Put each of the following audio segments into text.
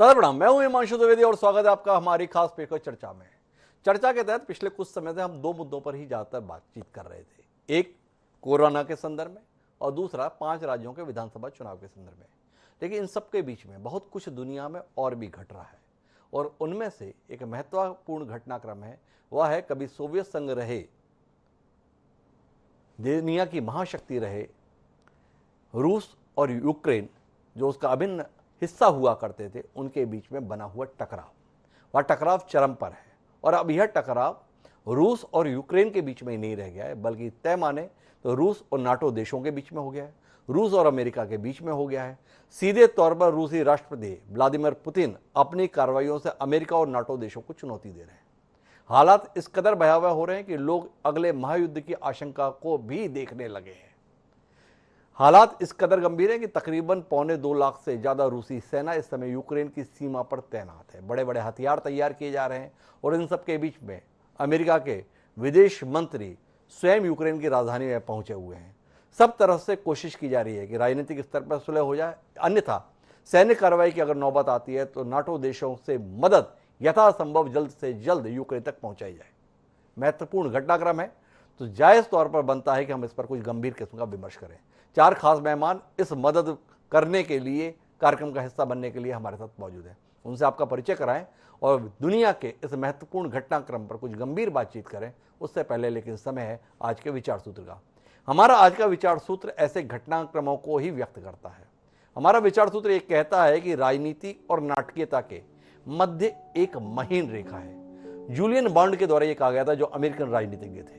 दादा प्रणाम। मैं हूं हिमांशु द्विवेदी और स्वागत है आपका हमारी खास पेशकश चर्चा में। चर्चा के तहत पिछले कुछ समय से हम दो मुद्दों पर ही ज्यादातर बातचीत कर रहे थे। एक कोरोना के संदर्भ में और दूसरा 5 राज्यों के विधानसभा चुनाव के संदर्भ में। लेकिन इन सबके बीच में बहुत कुछ दुनिया में और भी घट रहा है और उनमें से एक महत्वपूर्ण घटनाक्रम है, वह है कभी सोवियत संघ रहे, दुनिया की महाशक्ति रहे रूस और यूक्रेन, जो उसका अभिन्न हिस्सा हुआ करते थे, उनके बीच में बना हुआ टकराव। वह टकराव चरम पर है और अब यह टकराव रूस और यूक्रेन के बीच में ही नहीं रह गया है, बल्कि तय माने तो रूस और नाटो देशों के बीच में हो गया है, रूस और अमेरिका के बीच में हो गया है। सीधे तौर पर रूसी राष्ट्रपति व्लादिमीर पुतिन अपनी कार्रवाइयों से अमेरिका और नाटो देशों को चुनौती दे रहे हैं। हालात इस कदर भयावह हो रहे हैं कि लोग अगले महायुद्ध की आशंका को भी देखने लगे हैं। हालात इस कदर गंभीर है कि तकरीबन 1.25 लाख से ज्यादा रूसी सेना इस समय यूक्रेन की सीमा पर तैनात है। बड़े बड़े हथियार तैयार किए जा रहे हैं और इन सब के बीच में अमेरिका के विदेश मंत्री स्वयं यूक्रेन की राजधानी में पहुंचे हुए हैं। सब तरह से कोशिश की जा रही है कि राजनीतिक स्तर पर सुलह हो जाए, अन्यथा सैन्य कार्रवाई की अगर नौबत आती है तो नाटो देशों से मदद यथासंभव जल्द से जल्द यूक्रेन तक पहुंचाई जाए। महत्वपूर्ण घटनाक्रम है, तो जायज तौर पर बनता है कि हम इस पर कुछ गंभीर किस्म का विमर्श करें। 4 खास मेहमान इस मदद करने के लिए, कार्यक्रम का हिस्सा बनने के लिए हमारे साथ मौजूद हैं। उनसे आपका परिचय कराएं और दुनिया के इस महत्वपूर्ण घटनाक्रम पर कुछ गंभीर बातचीत करें। उससे पहले लेकिन समय है आज के विचार सूत्र का। हमारा आज का विचार सूत्र ऐसे घटनाक्रमों को ही व्यक्त करता है। हमारा विचार सूत्र एक कहता है कि राजनीति और नाटकीयता के मध्य एक महीन रेखा है। जूलियन बॉन्ड के द्वारा यह कहा गया था, जो अमेरिकन राजनीतिज्ञ थे।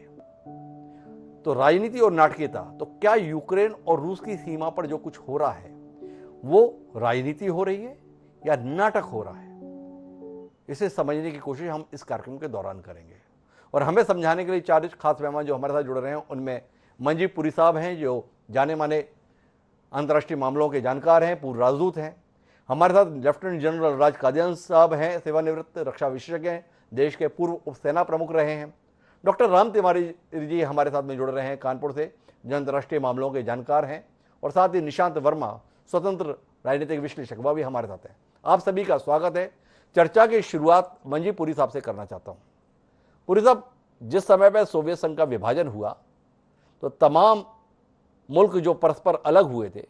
तो राजनीति और नाटकीयता, तो क्या यूक्रेन और रूस की सीमा पर जो कुछ हो रहा है वो राजनीति हो रही है या नाटक हो रहा है? इसे समझने की कोशिश हम इस कार्यक्रम के दौरान करेंगे और हमें समझाने के लिए 4 खास मेहमान जो हमारे साथ जुड़ रहे हैं, उनमें मंजीव पुरी साहब हैं, जो जाने माने अंतर्राष्ट्रीय मामलों के जानकार हैं, पूर्व राजदूत हैं। हमारे साथ लेफ्टिनेंट जनरल राज कादियान साहब हैं, सेवानिवृत्त रक्षा विशेषज्ञ हैं, देश के पूर्व उपसेना प्रमुख रहे हैं। डॉक्टर राम तिवारी जी हमारे साथ में जुड़ रहे हैं कानपुर से, जो अंतर्राष्ट्रीय मामलों के जानकार हैं। और साथ ही निशांत वर्मा, स्वतंत्र राजनीतिक विश्लेषक, वह भी हमारे साथ हैं। आप सभी का स्वागत है। चर्चा की शुरुआत मंजीव पुरी साहब से करना चाहता हूं। पुरी साहब, जिस समय पर सोवियत संघ का विभाजन हुआ तो तमाम मुल्क जो परस्पर अलग हुए थे,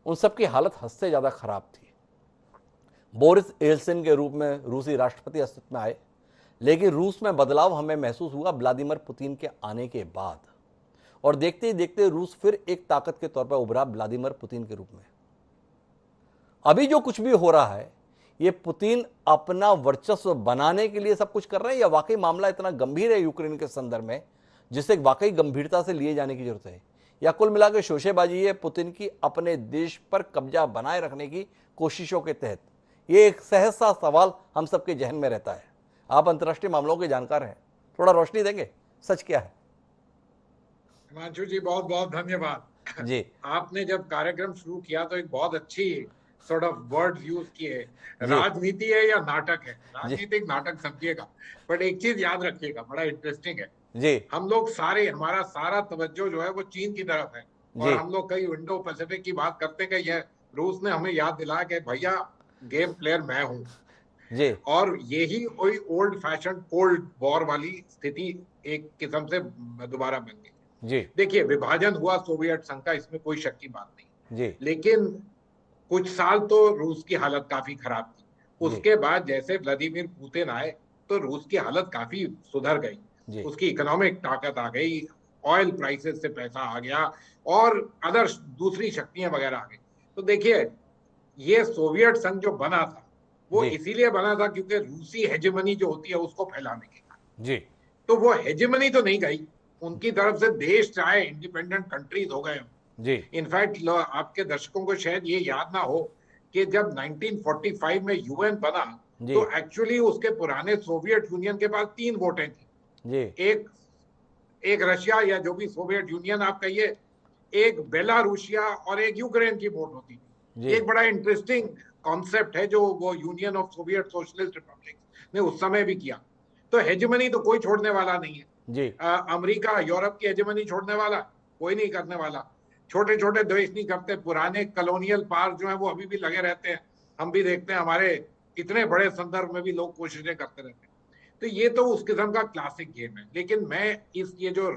उन सबकी हालत हद से ज्यादा खराब थी। बोरिस येल्सिन के रूप में रूसी राष्ट्रपति अस्तित्व में आए, लेकिन रूस में बदलाव हमें महसूस हुआ व्लादिमीर पुतिन के आने के बाद, और देखते ही देखते रूस फिर एक ताकत के तौर पर उभरा व्लादिमीर पुतिन के रूप में। अभी जो कुछ भी हो रहा है, ये पुतिन अपना वर्चस्व बनाने के लिए सब कुछ कर रहे हैं या वाकई मामला इतना गंभीर है यूक्रेन के संदर्भ में जिसे वाकई गंभीरता से लिए जाने की जरूरत है, या कुल मिलाकर शोशेबाजी है पुतिन की अपने देश पर कब्जा बनाए रखने की कोशिशों के तहत? ये एक सहज सा सवाल हम सबके जहन में रहता है। आप अंतर्राष्ट्रीय मामलों के जानकार हैं, थोड़ा रोशनी देंगे, सच क्या है? हिमांशु जी, बहुत बहुत धन्यवाद जी। आपने जब कार्यक्रम शुरू किया तो एक बहुत अच्छी सॉर्ट ऑफ वर्ड यूज किए, राजनीति है या नाटक है। राजनीतिक नाटक समझिएगा, बट एक चीज याद रखिएगा, बड़ा इंटरेस्टिंग है जी। हम लोग सारे, हमारा सारा तवज्जो जो है वो चीन की तरफ है, और हम लोग कई इंडो पैसिफिक की बात करते हैं कि यह रूस ने हमें याद दिलाया कि भैया गेम प्लेयर मैं हूँ जी। और यही वही ओल्ड फैशन कोल्ड वॉर वाली स्थिति एक किस्म से दोबारा बन गई जी। देखिए, विभाजन हुआ सोवियत संघ का, इसमें कोई शक की बात नहीं जी। लेकिन कुछ साल तो रूस की हालत काफी खराब थी। उसके बाद जैसे व्लादिमीर पुतिन आए तो रूस की हालत काफी सुधर गई, उसकी इकोनॉमिक ताकत आ गई, ऑयल प्राइसेस से पैसा आ गया और अदर दूसरी शक्तियां वगैरह आ गई। तो देखिए, ये सोवियत संघ जो बना था वो इसीलिए बना था क्योंकि रूसी हेजेमनी जो होती है उसको फैलाने के लिए जी। तो वो हेजेमनी तो नहीं गई उनकी तरफ से, देश चाहे इंडिपेंडेंट कंट्रीज हो गए जी। इनफैक्ट आपके दर्शकों को शायद ये याद ना हो कि जब 1945 में यूएन बना तो एक्चुअली उसके पुराने सोवियत यूनियन के पास 3 वोटें थी जी। एक रशिया या जो भी सोवियत यूनियन आप कहिए, एक बेलारूसिया और एक यूक्रेन की वोट होती थी। एक बड़ा इंटरेस्टिंग कॉन्सेप्ट है जो वो union of Soviet socialist Republic ने उस समय भी किया। तो हेजेमनी तो कोई छोड़ने वाला नहीं है जी। अमेरिका यूरोप की हेजेमनी छोड़ने वाला कोई नहीं करने वाला, छोटे छोटे देश नहीं करते, पुराने कॉलोनियल पावर जो है वो अभी भी लगे रहते हैं। हम भी देखते हैं, हमारे इतने बड़े संदर्भ में भी लोग कोशिशें करते रहते हैं। तो ये तो उस किस्म का क्लासिक गेम है। लेकिन मैं ये जो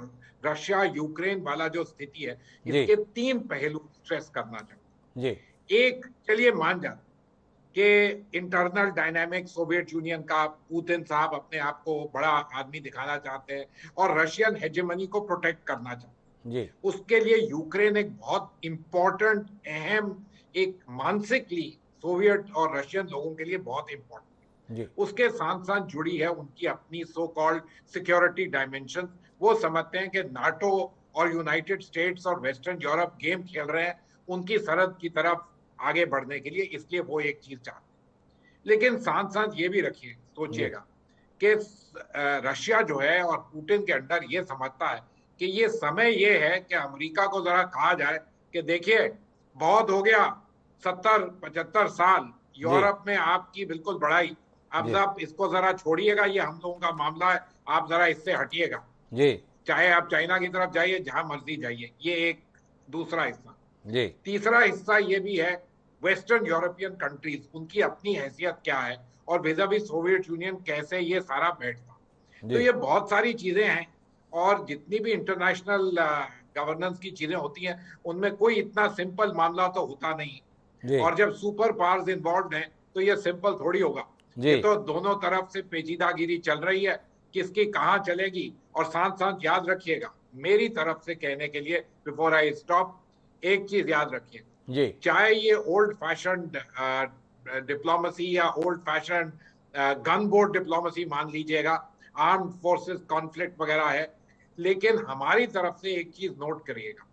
रशिया यूक्रेन वाला जो स्थिति है, इसके 3 पहलू स्ट्रेस करना चाहूंगा जी। एक, चलिए मान जाते कि इंटरनल डायनामिक सोवियत यूनियन का, पुतिन साहब अपने आप को बड़ा आदमी दिखाना चाहते हैं और रशियन हेजेमनी को प्रोटेक्ट करना चाहते हैं जी। उसके लिए यूक्रेन एक बहुत इंपॉर्टेंट, अहम, एक मानसिकली सोवियत और रशियन लोगों के लिए बहुत इंपॉर्टेंट। उसके साथ साथ जुड़ी है उनकी अपनी सो कॉल्ड सिक्योरिटी डायमेंशन। वो समझते हैं कि नाटो और यूनाइटेड स्टेट्स और वेस्टर्न यूरोप गेम खेल रहे हैं उनकी सरहद की तरफ आगे बढ़ने के लिए, इसलिए वो एक चीज चाहते हैं। लेकिन साथ साथ ये भी रखिए, सोचिएगा कि रशिया जो है और पुतिन के अंडर ये समझता है कि ये समय ये है कि अमेरिका को जरा कहा जाए कि देखिए बहुत हो गया, 70-75 साल यूरोप में आपकी बिल्कुल बढ़ाई, अब आप इसको जरा छोड़िएगा, ये हम लोगों का मामला है, आप जरा इससे हटिएगा, चाहे आप चाइना की तरफ जाइए, जहां मर्जी जाइए। ये एक दूसरा हिस्सा। तीसरा हिस्सा ये भी है, वेस्टर्न यूरोपियन कंट्रीज, उनकी अपनी हैसियत क्या है और vis-a-vis सोवियत यूनियन कैसे ये सारा बैठता। तो ये बहुत सारी चीजें हैं और जितनी भी इंटरनेशनल गवर्नेंस की चीजें होती हैं उनमें कोई इतना सिंपल मामला तो होता नहीं। और जब सुपर पावर्स इन्वॉल्व हैं तो ये सिंपल थोड़ी होगा। ये तो दोनों तरफ से पेचीदागिरी चल रही है, किसकी कहाँ चलेगी। और साथ साथ याद रखिएगा, मेरी तरफ से कहने के लिए बिफोर आई स्टॉप, एक चीज याद रखिए, चाहे ये ओल्ड फैशन डिप्लोमेसी या old fashion gun board diplomacy मान लीजिएगा, आर्म्ड फोर्सेस कॉन्फ्लिक्ट वगैरह है, लेकिन हमारी तरफ से एक चीज नोट करिएगा,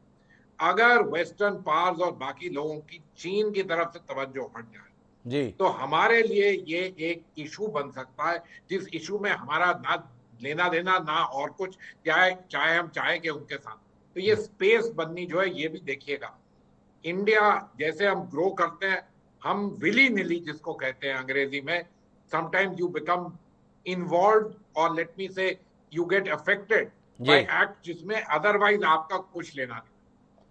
अगर वेस्टर्न पावर्स और बाकी लोगों की चीन की तरफ से तवज्जो हट जाए तो हमारे लिए ये एक इशू बन सकता है, जिस इशू में हमारा ना लेना देना ना और कुछ, चाहे हम चाहे कि उनके साथ। तो ये स्पेस बननी जो है, ये भी देखिएगा। इंडिया जैसे हम ग्रो करते हैं, हम विली निली जिसको कहते हैं अंग्रेजी में, समटाइम्स यू बिकम इन्वॉल्व और लेट मी से you get affected by act जिसमें अदरवाइज आपका कुछ लेना नहीं।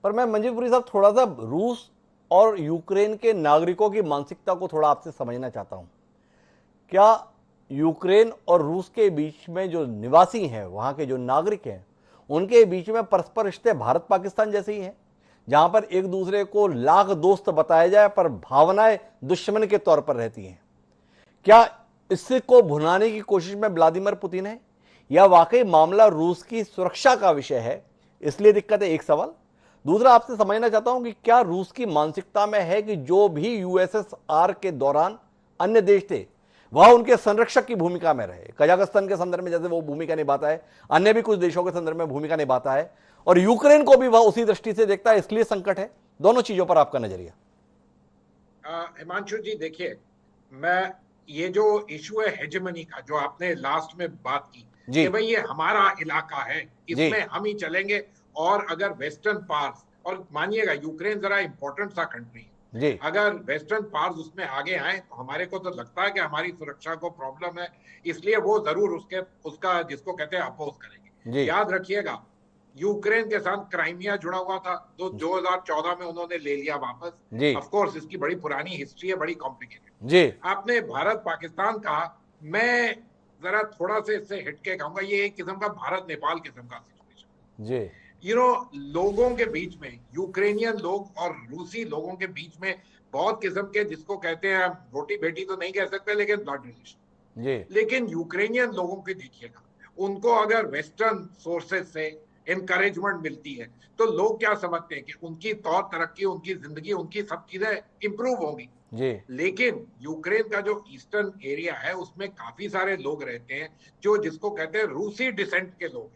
पर मैं मंजीपुरी साहब थोड़ा सा रूस और यूक्रेन के नागरिकों की मानसिकता को थोड़ा आपसे समझना चाहता हूं। क्या यूक्रेन और रूस के बीच में जो निवासी हैं, वहां के जो नागरिक हैं, उनके बीच में परस्पर रिश्ते भारत पाकिस्तान जैसे ही हैं, जहां पर एक दूसरे को लाख दोस्त बताया जाए पर भावनाएं दुश्मन के तौर पर रहती हैं? क्या इससे को भुनाने की कोशिश में व्लादिमीर पुतिन है या वाकई मामला रूस की सुरक्षा का विषय है, इसलिए दिक्कत है? एक सवाल। दूसरा, आपसे समझना चाहता हूं कि क्या रूस की मानसिकता में है कि जो भी यूएसएसआर के दौरान अन्य देश थे वह उनके संरक्षक की भूमिका में रहे? कजाकिस्तान के संदर्भ में जैसे वो भूमिका निभाता है, अन्य भी कुछ देशों के संदर्भ में भूमिका निभाता है, और यूक्रेन को भी वह उसी दृष्टि से देखता है, इसलिए संकट है। दोनों चीजों पर आपका नजरिया। हिमांशु जी, देखिए, मैं ये जो इशू है हेजेमनी का, जो आपने लास्ट में बात की कि भाई ये हमारा इलाका है, इसमें हम ही चलेंगे, और अगर वेस्टर्न पार्स, और मानिएगा यूक्रेन जरा इंपॉर्टेंट सा कंट्री है, अगर वेस्टर्न पार्स उसमें आगे आए तो हमारे को तो लगता है कि हमारी सुरक्षा को प्रॉब्लम है, इसलिए वो जरूर उसका जिसको कहते हैं अपोज करेंगे। याद रखिएगा, यूक्रेन के साथ क्राइमिया जुड़ा हुआ था, तो 2014 में उन्होंने ले लिया वापस। ऑफ कोर्स इसकी बड़ी पुरानी हिस्ट्री है, बड़ी कॉम्प्लिकेटेड। आपने भारत पाकिस्तान कहा, मैं जरा थोड़ा से इससे हटके कहूंगा, ये एक किस्म का भारत नेपाल किस्म का सिचुएशन। लोगों के बीच में, यूक्रेनियन लोग और रूसी लोगों के बीच में बहुत किस्म के, जिसको कहते हैं रोटी बेटी तो नहीं कह सकते, लेकिन ब्लड रिलेशन। लेकिन यूक्रेनियन लोगों के देखिएगा, उनको अगर वेस्टर्न सोर्सेज से एनकरेजमेंट मिलती है तो लोग क्या समझते हैं कि उनकी तौर तरक्की, उनकी जिंदगी, उनकी सब चीजें इंप्रूव होंगी। लेकिन यूक्रेन का जो ईस्टर्न एरिया है उसमें काफी सारे लोग रहते हैं जो जिसको कहते हैं रूसी डिसेंट के लोग,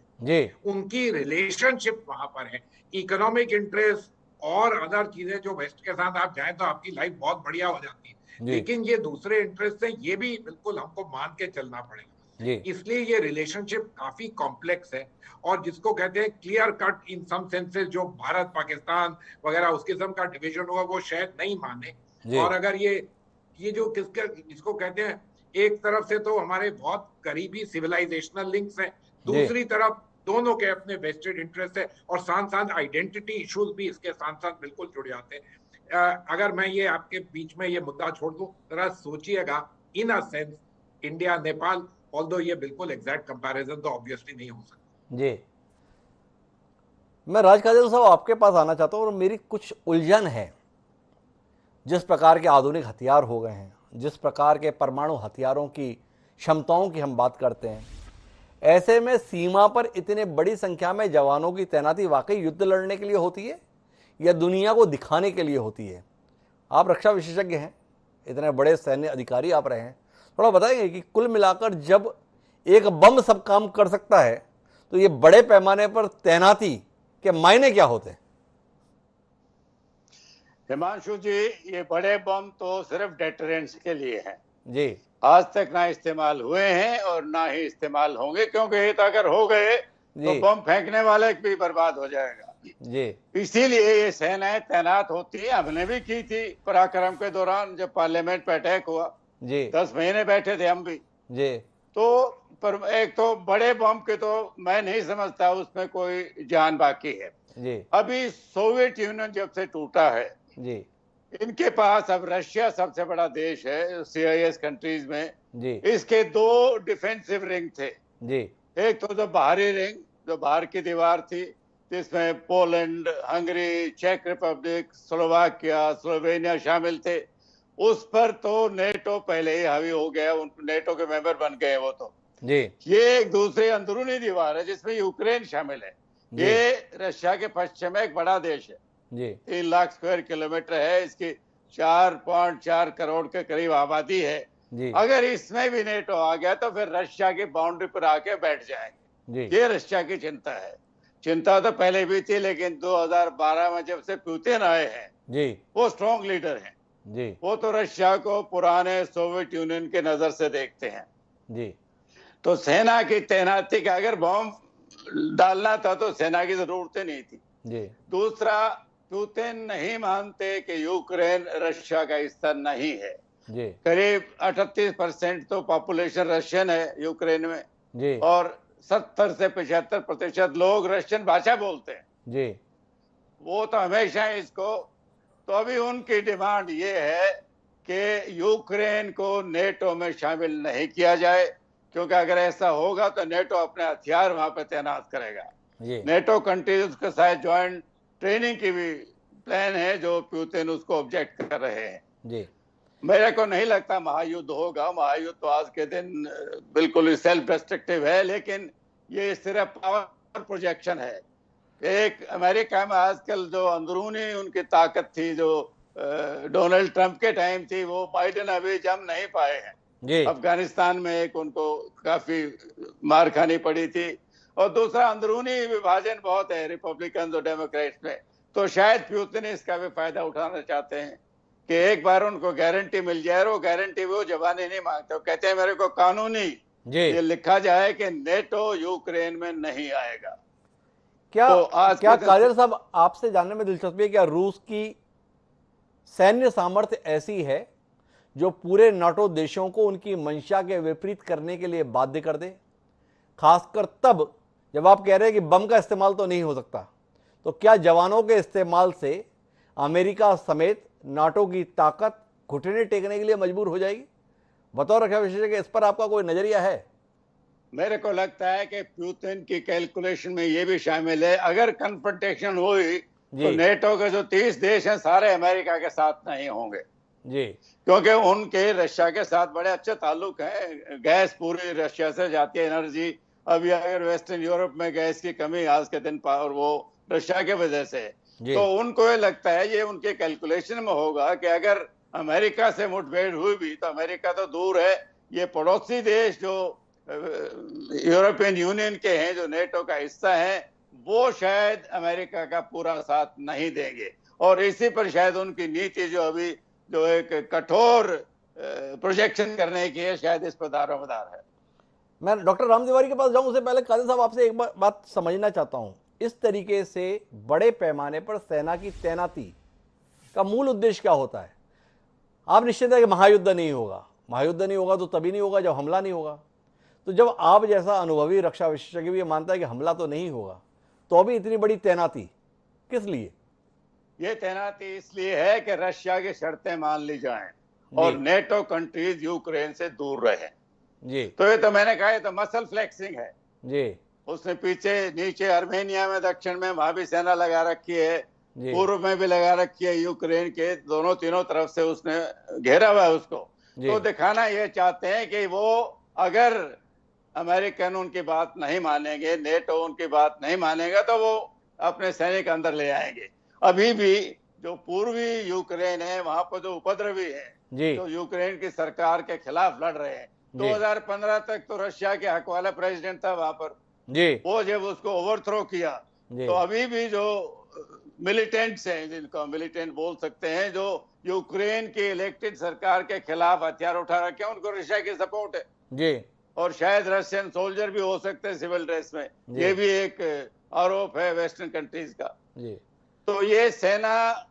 उनकी रिलेशनशिप वहां पर है, इकोनॉमिक इंटरेस्ट और अदर चीजें, जो वेस्ट के साथ आप जाएं तो आपकी लाइफ बहुत बढ़िया हो जाती है, लेकिन ये दूसरे इंटरेस्ट है, ये भी बिल्कुल हमको मान के चलना पड़ेगा। इसलिए ये रिलेशनशिप काफी कॉम्प्लेक्स है, और जिसको कहते हैं clear cut in some senses, जो भारत पाकिस्तान वगैरह उस किस्म का डिवीजन हुआ वो शायद नहीं माने। और अगर ये जो जिसको कहते हैं, एक तरफ से तो हमारे बहुत करीबी सिविलाइजेशनल लिंक्स हैं, दूसरी तरफ दोनों के अपने वेस्टेड इंटरेस्ट है, और साथ साथ आइडेंटिटी इश्यूज भी इसके साथ साथ बिल्कुल जुड़ जाते हैं। अगर मैं ये आपके बीच में ये मुद्दा छोड़ दूं, जरा सोचिएगा, in a sense India Nepal, although ये बिल्कुल एग्जैक्ट कंपैरिजन तो ऑब्वियसली नहीं हो सकता। जी, मैं राज काजल साहब आपके पास आना चाहता हूँ और मेरी कुछ उलझन है। जिस प्रकार के आधुनिक हथियार हो गए हैं, जिस प्रकार के परमाणु हथियारों की क्षमताओं की हम बात करते हैं, ऐसे में सीमा पर इतने बड़ी संख्या में जवानों की तैनाती वाकई युद्ध लड़ने के लिए होती है या दुनिया को दिखाने के लिए होती है? आप रक्षा विशेषज्ञ हैं, इतने बड़े सैन्य अधिकारी आप रहे हैं, थोड़ा बताएंगे कि कुल मिलाकर जब एक बम सब काम कर सकता है तो ये बड़े पैमाने पर तैनाती के मायने क्या होते हैं? हिमांशु जी, ये बड़े बम तो सिर्फ डेटरेंस के लिए हैं जी। आज तक ना इस्तेमाल हुए हैं और ना ही इस्तेमाल होंगे, क्योंकि ये तो अगर हो गए तो बम फेंकने वाले भी बर्बाद हो जाएगा जी। इसीलिए ये सेनाएं तैनात होती है। हमने भी की थी पराक्रम के दौरान, जब पार्लियामेंट पे अटैक हुआ जी, 10 महीने बैठे थे हम भी जी। तो पर एक तो बड़े बम के तो मैं नहीं समझता उसमें कोई जान बाकी है जी। अभी सोवियत यूनियन जब से टूटा है जी। इनके पास, अब रशिया सबसे बड़ा देश है CIS कंट्रीज में जी। इसके 2 डिफेंसिव रिंग थे जी। एक तो जो बाहरी रिंग, जो बाहर की दीवार थी, जिसमें पोलैंड, हंगरी, चेक रिपब्लिक, स्लोवाकिया, स्लोवेनिया शामिल थे। उस पर तो नेटो पहले ही हावी हो गया, उन नेटो के मेंबर बन गए वो तो। जी। ये एक दूसरी अंदरूनी दीवार है जिसमें यूक्रेन शामिल है। ये रशिया के पश्चिम में एक बड़ा देश है जी। 3 लाख स्क्वायर किलोमीटर है, इसकी 4.4 करोड़ के करीब आबादी है जी। अगर इसमें भी नेटो आ गया तो फिर रशिया की बाउंड्री पर आके बैठ जाएंगे ये रशिया की चिंता है। चिंता तो पहले भी थी, लेकिन 2012 में जब से पुतिन आए हैं जी, वो स्ट्रॉन्ग लीडर हैं जी। वो तो रशिया को पुराने सोवियत यूनियन के नजर से देखते हैं जी। तो सेना की तैनाती का अगर बॉम्ब डालना था तो सेना की जरूरत नहीं थी जी। दूसरा, पुतिन नहीं मानते कि यूक्रेन रशिया का हिस्सा नहीं है जी। करीब 38% तो पॉपुलेशन रशियन है यूक्रेन में जी। और 70 से 75% लोग रशियन भाषा बोलते हैं जी। वो तो हमेशा इसको, तो अभी उनकी डिमांड ये है कि यूक्रेन को नेटो में शामिल नहीं किया जाए, क्योंकि अगर ऐसा होगा तो नेटो अपने हथियार वहां पर तैनात करेगा। नेटो कंट्रीज के साथ ज्वाइंट ट्रेनिंग की भी प्लान है जो पुतिन उसको ऑब्जेक्ट कर रहे हैं जी। मेरे को नहीं लगता महायुद्ध होगा। महायुद्ध तो आज के दिन बिल्कुल सेल्फ डिस्ट्रक्टिव है, लेकिन ये सिर्फ पावर प्रोजेक्शन है। एक अमेरिका में आजकल जो अंदरूनी उनकी ताकत थी, जो डोनाल्ड ट्रंप के टाइम थी, वो बाइडेन अभी जम नहीं पाए हैं। अफगानिस्तान में एक उनको काफी मार खानी पड़ी थी और दूसरा अंदरूनी विभाजन बहुत है रिपब्लिकन और डेमोक्रेट्स में। तो शायद पुतिन इसका भी फायदा उठाना चाहते हैं कि एक बार उनको गारंटी मिल जाए, और वो गारंटी वो जबानी नहीं मांगते, वो कहते हैं मेरे को कानूनी ये लिखा जाए कि नेटो यूक्रेन में नहीं आएगा। क्या तो क्या काजल साहब, आपसे जानने में दिलचस्पी है, क्या रूस की सैन्य सामर्थ्य ऐसी है जो पूरे नाटो देशों को उनकी मंशा के विपरीत करने के लिए बाध्य कर दे? खासकर तब जब आप कह रहे हैं कि बम का इस्तेमाल तो नहीं हो सकता, तो क्या जवानों के इस्तेमाल से अमेरिका समेत नाटो की ताकत घुटने टेकने के लिए मजबूर हो जाएगी? बतौर रक्षा विशेषज्ञ इस पर आपका कोई नजरिया है? मेरे को लगता है कि पुतिन की कैलकुलेशन में ये भी शामिल है, अगर कन्फ्रंटेशन हुई तो नेटो के जो 30 देश हैं सारे अमेरिका के साथ नहीं होंगे जी, क्योंकि उनके रशिया के साथ बड़े अच्छे ताल्लुक हैं। गैस पूरी रशिया से जाती है, एनर्जी। अभी अगर वेस्टर्न यूरोप में गैस की कमी आज के दिन और वो रशिया के वजह से, तो उनको ये लगता है, ये उनके कैलकुलेशन में होगा कि अगर अमेरिका से मुठभेड़ हुई भी तो अमेरिका तो दूर है, ये पड़ोसी देश जो यूरोपियन यूनियन के हैं, जो नेटो का हिस्सा है, वो शायद अमेरिका का पूरा साथ नहीं देंगे और इसी पर शायद उनकी नीति जो अभी जो एक कठोर प्रोजेक्शन करने की है, शायद इस पर दारोमदार है। मैं डॉक्टर राम तिवारी के पास जाऊं उससे पहले काजल साहब आपसे एक बात समझना चाहता हूं। इस तरीके से बड़े पैमाने पर सेना की तैनाती का मूल उद्देश्य क्या होता है? आप निश्चित है कि महायुद्ध नहीं होगा। महायुद्ध नहीं होगा तो तभी नहीं होगा जब हमला नहीं होगा। तो जब आप जैसा अनुभवी रक्षा विशेषज्ञ भी मानता है कि हमला तो नहीं होगा, तो अभी इतनी बड़ी तैनाती किस लिए? ये तैनाती इसलिए है कि रशिया की शर्तें मान ली जाएं और नेटो कंट्रीज यूक्रेन से दूर रहें। जी। तो ये तो मैंने कहा, ये तो मसल फ्लेक्सिंग है जी। उसने पीछे नीचे अर्मेनिया में, दक्षिण में वहां भी सेना लगा रखी है, पूर्व में भी लगा रखी है, यूक्रेन के दोनों तीनों तरफ से उसने घेरा हुआ है उसको। तो दिखाना ये चाहते हैं कि वो अगर अमेरिकन उनकी बात नहीं मानेंगे, नेटो उनकी बात नहीं मानेगा, तो वो अपने सैनिक अंदर ले आएंगे। अभी भी जो पूर्वी यूक्रेन है वहां पर जो उपद्रवी है, जो यूक्रेन की सरकार के खिलाफ लड़ रहे हैं, 2015 तक तो रशिया के हक वाला प्रेसिडेंट था वहां पर जी। वो जब उसको ओवरथ्रो किया तो अभी भी जो मिलिटेंट्स हैं, जिनको मिलिटेंट बोल सकते हैं, जो यूक्रेन की इलेक्टेड सरकार के खिलाफ हथियार उठा रखे हैं, उनको रशिया की सपोर्ट है जी। और शायद रशियन सोल्जर भी हो सकते हैं सिविल ड्रेस में। ये भी एक आरोप है वेस्टर्न कंट्रीज का जी। तो ये सेना,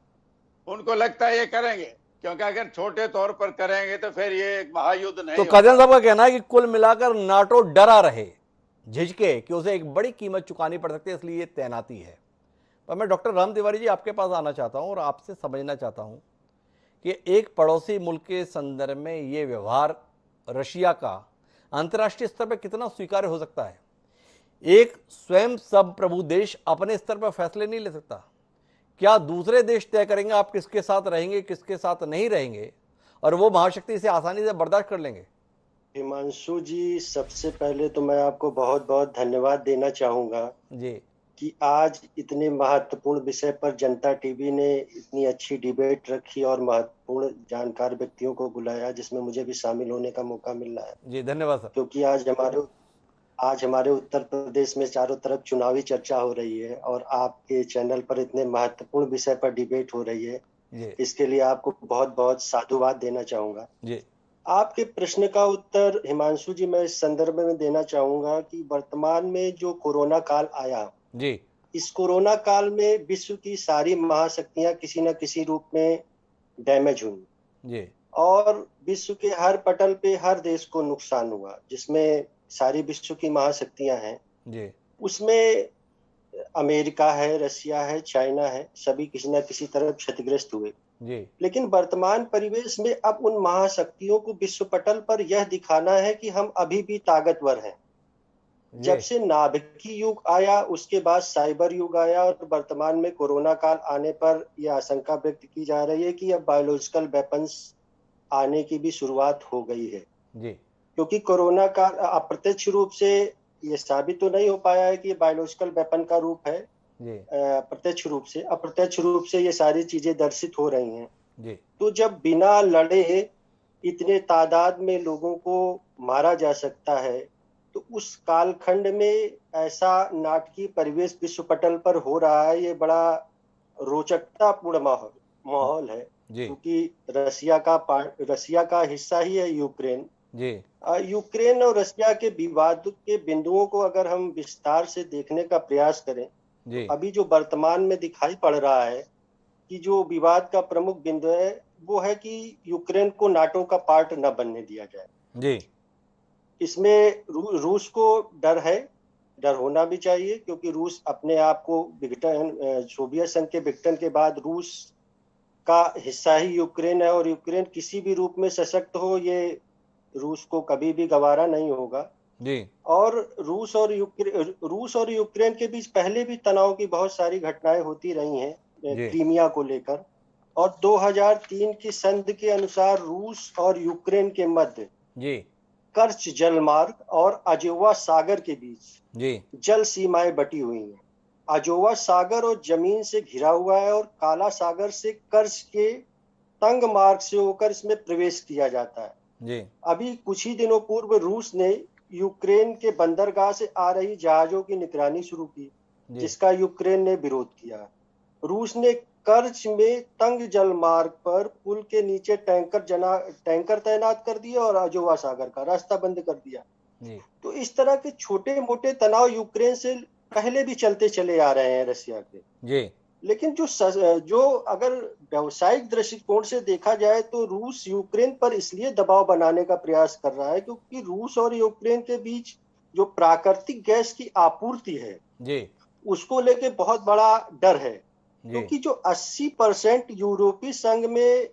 उनको लगता है ये करेंगे, क्योंकि अगर छोटे तौर पर करेंगे तो फिर ये एक महायुद्ध नहीं। तो काजल साहब का कहना है कि कुल मिलाकर नाटो डरा रहे, झिझके कि उसे एक बड़ी कीमत चुकानी पड़ सकती है, इसलिए तैनाती है। पर मैं डॉक्टर राम तिवारी जी आपके पास आना चाहता हूं और आपसे समझना चाहता हूं कि एक पड़ोसी मुल्क के संदर्भ में ये व्यवहार रशिया का अंतर्राष्ट्रीय स्तर पर कितना स्वीकार्य हो सकता है। एक स्वयं संप्रभु देश अपने स्तर पर फैसले नहीं ले सकता। क्या दूसरे देश तय करेंगे आप किसके साथ रहेंगे, किसके साथ नहीं रहेंगे, और वो महाशक्ति इसे आसानी से बर्दाश्त कर लेंगे? हिमांशु जी, सबसे पहले तो मैं आपको बहुत बहुत धन्यवाद देना चाहूंगा जी कि आज इतने महत्वपूर्ण विषय पर जनता टीवी ने इतनी अच्छी डिबेट रखी और महत्वपूर्ण जानकार व्यक्तियों को बुलाया, जिसमें मुझे भी शामिल होने का मौका मिल रहा है जी। धन्यवाद सर। क्योंकि आज हमारे उत्तर प्रदेश में चारों तरफ चुनावी चर्चा हो रही है और आपके चैनल पर इतने महत्वपूर्ण विषय पर डिबेट हो रही है, इसके लिए आपको बहुत बहुत साधुवाद देना चाहूंगा जी। आपके प्रश्न का उत्तर हिमांशु जी मैं इस संदर्भ में देना चाहूंगा कि वर्तमान में जो कोरोना काल आया जी, इस कोरोना काल में विश्व की सारी महाशक्तियां किसी न किसी रूप में डैमेज हुई जी, और विश्व के हर पटल पे हर देश को नुकसान हुआ, जिसमें सारी विश्व की महाशक्तियां हैं जी। उसमें अमेरिका है, रशिया है, चाइना है, सभी किसी न किसी तरह क्षतिग्रस्त हुए जी। लेकिन वर्तमान परिवेश में अब उन महाशक्तियों को विश्व पटल पर यह दिखाना है कि हम अभी भी ताकतवर हैं। जब से नाभिकीय युग आया, उसके बाद साइबर युग आया और वर्तमान में कोरोना काल आने पर यह आशंका व्यक्त की जा रही है कि अब बायोलॉजिकल वेपन्स आने की भी शुरुआत हो गई है जी। क्योंकि कोरोना का अप्रत्यक्ष रूप से ये साबित तो नहीं हो पाया है कि ये बायोलॉजिकल वेपन का रूप है प्रत्यक्ष रूप से, अप्रत्यक्ष रूप से ये सारी चीजें दर्शित हो रही हैं जी। तो जब बिना लड़े इतने तादाद में लोगों को मारा जा सकता है, तो उस कालखंड में ऐसा नाटकीय परिवेश विश्व पटल पर हो रहा है, ये बड़ा रोचकतापूर्ण माहौल है क्योंकि रशिया का हिस्सा ही है यूक्रेन जी। यूक्रेन और रशिया के विवाद के बिंदुओं को अगर हम विस्तार से देखने का प्रयास करें जी। तो अभी जो वर्तमान में दिखाई पड़ रहा है कि जो विवाद का प्रमुख बिंदु है वो है कि यूक्रेन को नाटो का पार्ट न बनने दिया जाए जी। इसमें रूस को डर है, डर होना भी चाहिए, क्योंकि रूस अपने आप को विघटन, सोवियत संघ के विघटन के बाद रूस का हिस्सा ही यूक्रेन है और यूक्रेन किसी भी रूप में सशक्त हो, ये रूस को कभी भी गवारा नहीं होगा जी। और रूस और यूक्रेन के बीच पहले भी तनाव की बहुत सारी घटनाएं होती रही हैं क्रीमिया को लेकर, और 2003 की संधि के अनुसार रूस और यूक्रेन के मध्य जी कर्च जलमार्ग और अजोवा सागर के बीच जी जल सीमाएं बटी हुई हैं। अजोवा सागर और जमीन से घिरा हुआ है और काला सागर से कर्च के तंग मार्ग से होकर इसमें प्रवेश किया जाता है जी। अभी कुछ ही दिनों पूर्व रूस ने यूक्रेन के बंदरगाह से आ रही जहाजों की निगरानी शुरू की, जिसका यूक्रेन ने विरोध किया। रूस ने कर्च में तंग जल मार्ग पर पुल के नीचे टैंकर तैनात कर दिए और अजोवा सागर का रास्ता बंद कर दिया जी। तो इस तरह के छोटे मोटे तनाव यूक्रेन से पहले भी चलते चले आ रहे हैं रशिया के जी। लेकिन जो अगर व्यावसायिक दृष्टिकोण से देखा जाए तो रूस यूक्रेन पर इसलिए दबाव बनाने का प्रयास कर रहा है क्योंकि रूस और यूक्रेन के बीच जो प्राकृतिक गैस की आपूर्ति है जी, उसको लेके बहुत बड़ा डर है क्योंकि जो 80% यूरोपीय संघ में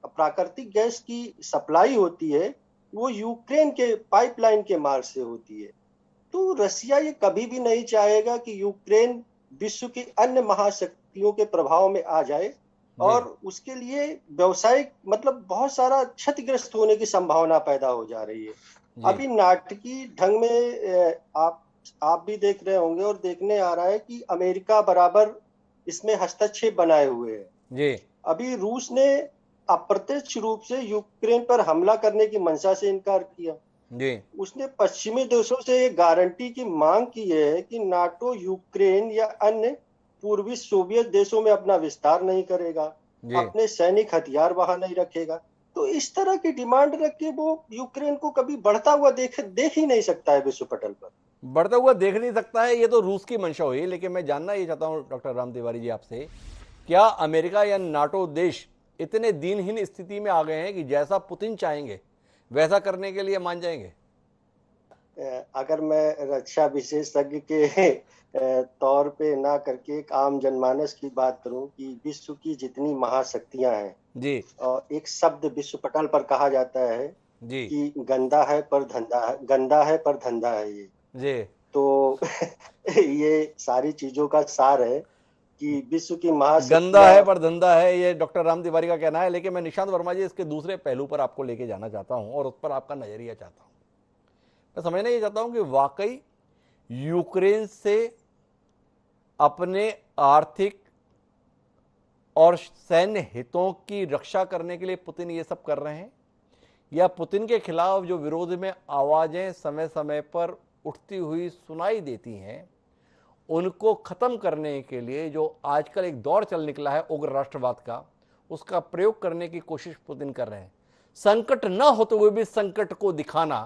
प्राकृतिक गैस की सप्लाई होती है वो यूक्रेन के पाइपलाइन के मार्ग से होती है। तो रसिया ये कभी भी नहीं चाहेगा कि यूक्रेन विश्व की अन्य महाशक्तियों के प्रभाव में आ जाए और उसके लिए व्यवसायिक मतलब बहुत सारा क्षतिग्रस्त होने की संभावना पैदा हो जा रही है। अभी नाटकीय ढंग में आप भी देख रहे होंगे और देखने आ रहा है कि अमेरिका बराबर इसमें हस्तक्षेप बनाए हुए है। अभी रूस ने अप्रत्यक्ष रूप से यूक्रेन पर हमला करने की मंशा से इनकार किया। उसने पश्चिमी देशों से ये गारंटी की मांग की है कि नाटो यूक्रेन या अन्य पूर्वी सोवियत देशों में अपना विस्तार नहीं करेगा, अपने सैनिक हथियार वहां नहीं रखेगा। तो इस तरह की डिमांड रख के वो यूक्रेन को कभी बढ़ता हुआ देख ही नहीं सकता है, विश्व पटल पर बढ़ता हुआ देख नहीं सकता है। ये तो रूस की मंशा हुई। लेकिन मैं जानना ये चाहता हूं डॉक्टर राम तिवारी जी आपसे, क्या अमेरिका या नाटो देश इतने दीनहीन स्थिति में आ गए हैं कि जैसा पुतिन चाहेंगे वैसा करने के लिए मान जाएंगे? अगर मैं रक्षा विशेषज्ञ के तौर पे ना करके एक आम जनमानस की बात करूं कि विश्व की जितनी महाशक्तियां हैं जी, और एक शब्द विश्व पटल पर कहा जाता है जी कि गंदा है पर धंधा है, गंदा है पर धंधा है ये जी। तो ये सारी चीजों का सार है कि विश्व की गंदा है पर धंधा है, ये डॉक्टर राम तिवारी का कहना है। लेकिन मैं निशांत वर्मा जी इसके दूसरे पहलू पर आपको लेके जाना चाहता हूं और उस पर आपका नजरिया चाहता हूं। मैं समझना ये चाहता हूं कि वाकई यूक्रेन से अपने आर्थिक और सैन्य हितों की रक्षा करने के लिए पुतिन ये सब कर रहे हैं, या पुतिन के खिलाफ जो विरोध में आवाजें समय समय पर उठती हुई सुनाई देती हैं उनको खत्म करने के लिए जो आजकल एक दौर चल निकला है उग्र राष्ट्रवाद का, उसका प्रयोग करने की कोशिश पुतिन कर रहे हैं। संकट न होते हुए भी संकट को दिखाना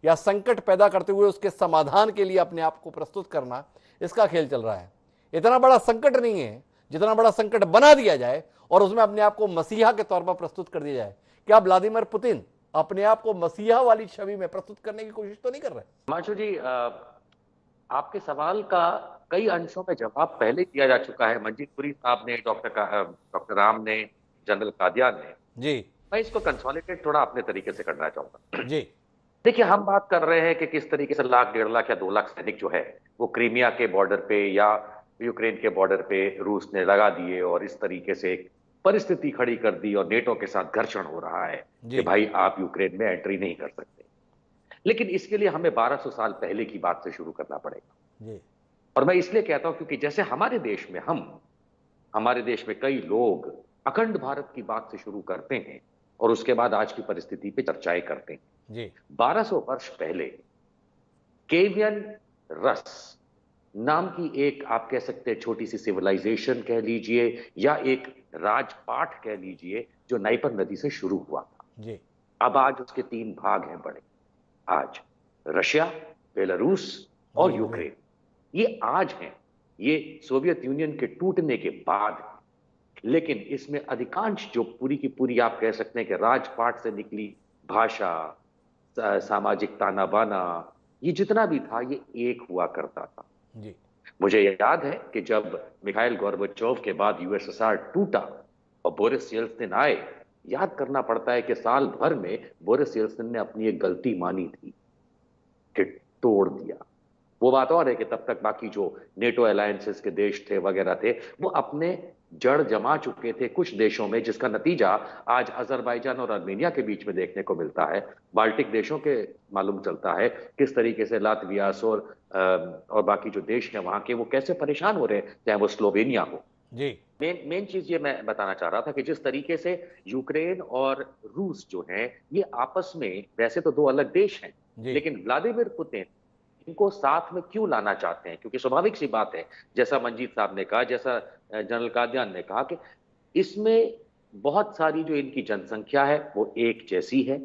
या संकट पैदा करते हुए उसके समाधान के लिए अपने आप को प्रस्तुत करना, इसका खेल चल रहा है। इतना बड़ा संकट नहीं है जितना बड़ा संकट बना दिया जाए और उसमें अपने आप को मसीहा के तौर पर प्रस्तुत कर दिया जाए। क्या व्लादिमीर पुतिन अपने आप को मसीहा वाली छवि में प्रस्तुत करने की कोशिश तो नहीं कर रहे? हिमांशु जी, आपके सवाल का कई अंशों में जवाब पहले दिया जा चुका है। मंजीत पुरी साहब ने, डॉक्टर राम ने, जनरल कादियान ने जी। मैं इसको कंसोलिडेट थोड़ा अपने तरीके से करना चाहूंगा जी। देखिए, हम बात कर रहे हैं कि किस तरीके से 1,00,000, 1.5 लाख या 2 लाख सैनिक जो है वो क्रीमिया के बॉर्डर पे या यूक्रेन के बॉर्डर पे रूस ने लगा दिए और इस तरीके से एक परिस्थिति खड़ी कर दी और नेटो के साथ घर्षण हो रहा है कि भाई आप यूक्रेन में एंट्री नहीं कर सकते। लेकिन इसके लिए हमें 1200 साल पहले की बात से शुरू करना पड़ेगा जी। और मैं इसलिए कहता हूं क्योंकि जैसे हमारे देश में कई लोग अखंड भारत की बात से शुरू करते हैं और उसके बाद आज की परिस्थिति पे चर्चाएं करते हैं जी। 1200 वर्ष पहले केवियन रस नाम की एक, आप कह सकते हैं, छोटी सी सिविलाइजेशन कह लीजिए या एक राजपाट कह लीजिए, जो नाइपर नदी से शुरू हुआ था जी। अब आज उसके 3 भाग हैं बड़े। आज रशिया, बेलारूस और यूक्रेन, ये आज हैं, ये सोवियत यूनियन के टूटने के बाद। लेकिन इसमें अधिकांश जो पूरी की पूरी, आप कह सकते हैं कि राजपाट से निकली भाषा, सामाजिक ताना बाना, ये जितना भी था ये एक हुआ करता था जी। मुझे याद है कि जब मिखाइल गोर्बाचोव के बाद यूएसएसआर टूटा और बोरिस येल्त्सिन आए, याद करना पड़ता है कि साल भर में बोरिस येल्त्सिन ने अपनी एक गलती मानी थी कि तोड़ दिया। वो बात और है कि तब तक बाकी जो नेटो अलायंसेस के देश थे वगैरह थे वो अपने जड़ जमा चुके थे कुछ देशों में, जिसका नतीजा आज अजरबैजान और आर्मेनिया के बीच में देखने को मिलता है। बाल्टिक देशों के मालूम चलता है किस तरीके से लातविया और बाकी जो देश हैं वहां के, वो कैसे परेशान हो रहे हैं, चाहे वो स्लोवेनिया हो जी। मेन चीज ये मैं बताना चाह रहा था कि जिस तरीके से यूक्रेन और रूस जो हैं ये आपस में, वैसे तो 2 अलग देश हैं, लेकिन व्लादिमीर पुतिन इनको साथ में क्यों लाना चाहते हैं? क्योंकि स्वाभाविक सी बात है, जैसा मंजीत साहब ने कहा, जैसा जनरल कादियान ने कहा, कि इसमें बहुत सारी जो इनकी जनसंख्या है वो एक जैसी है,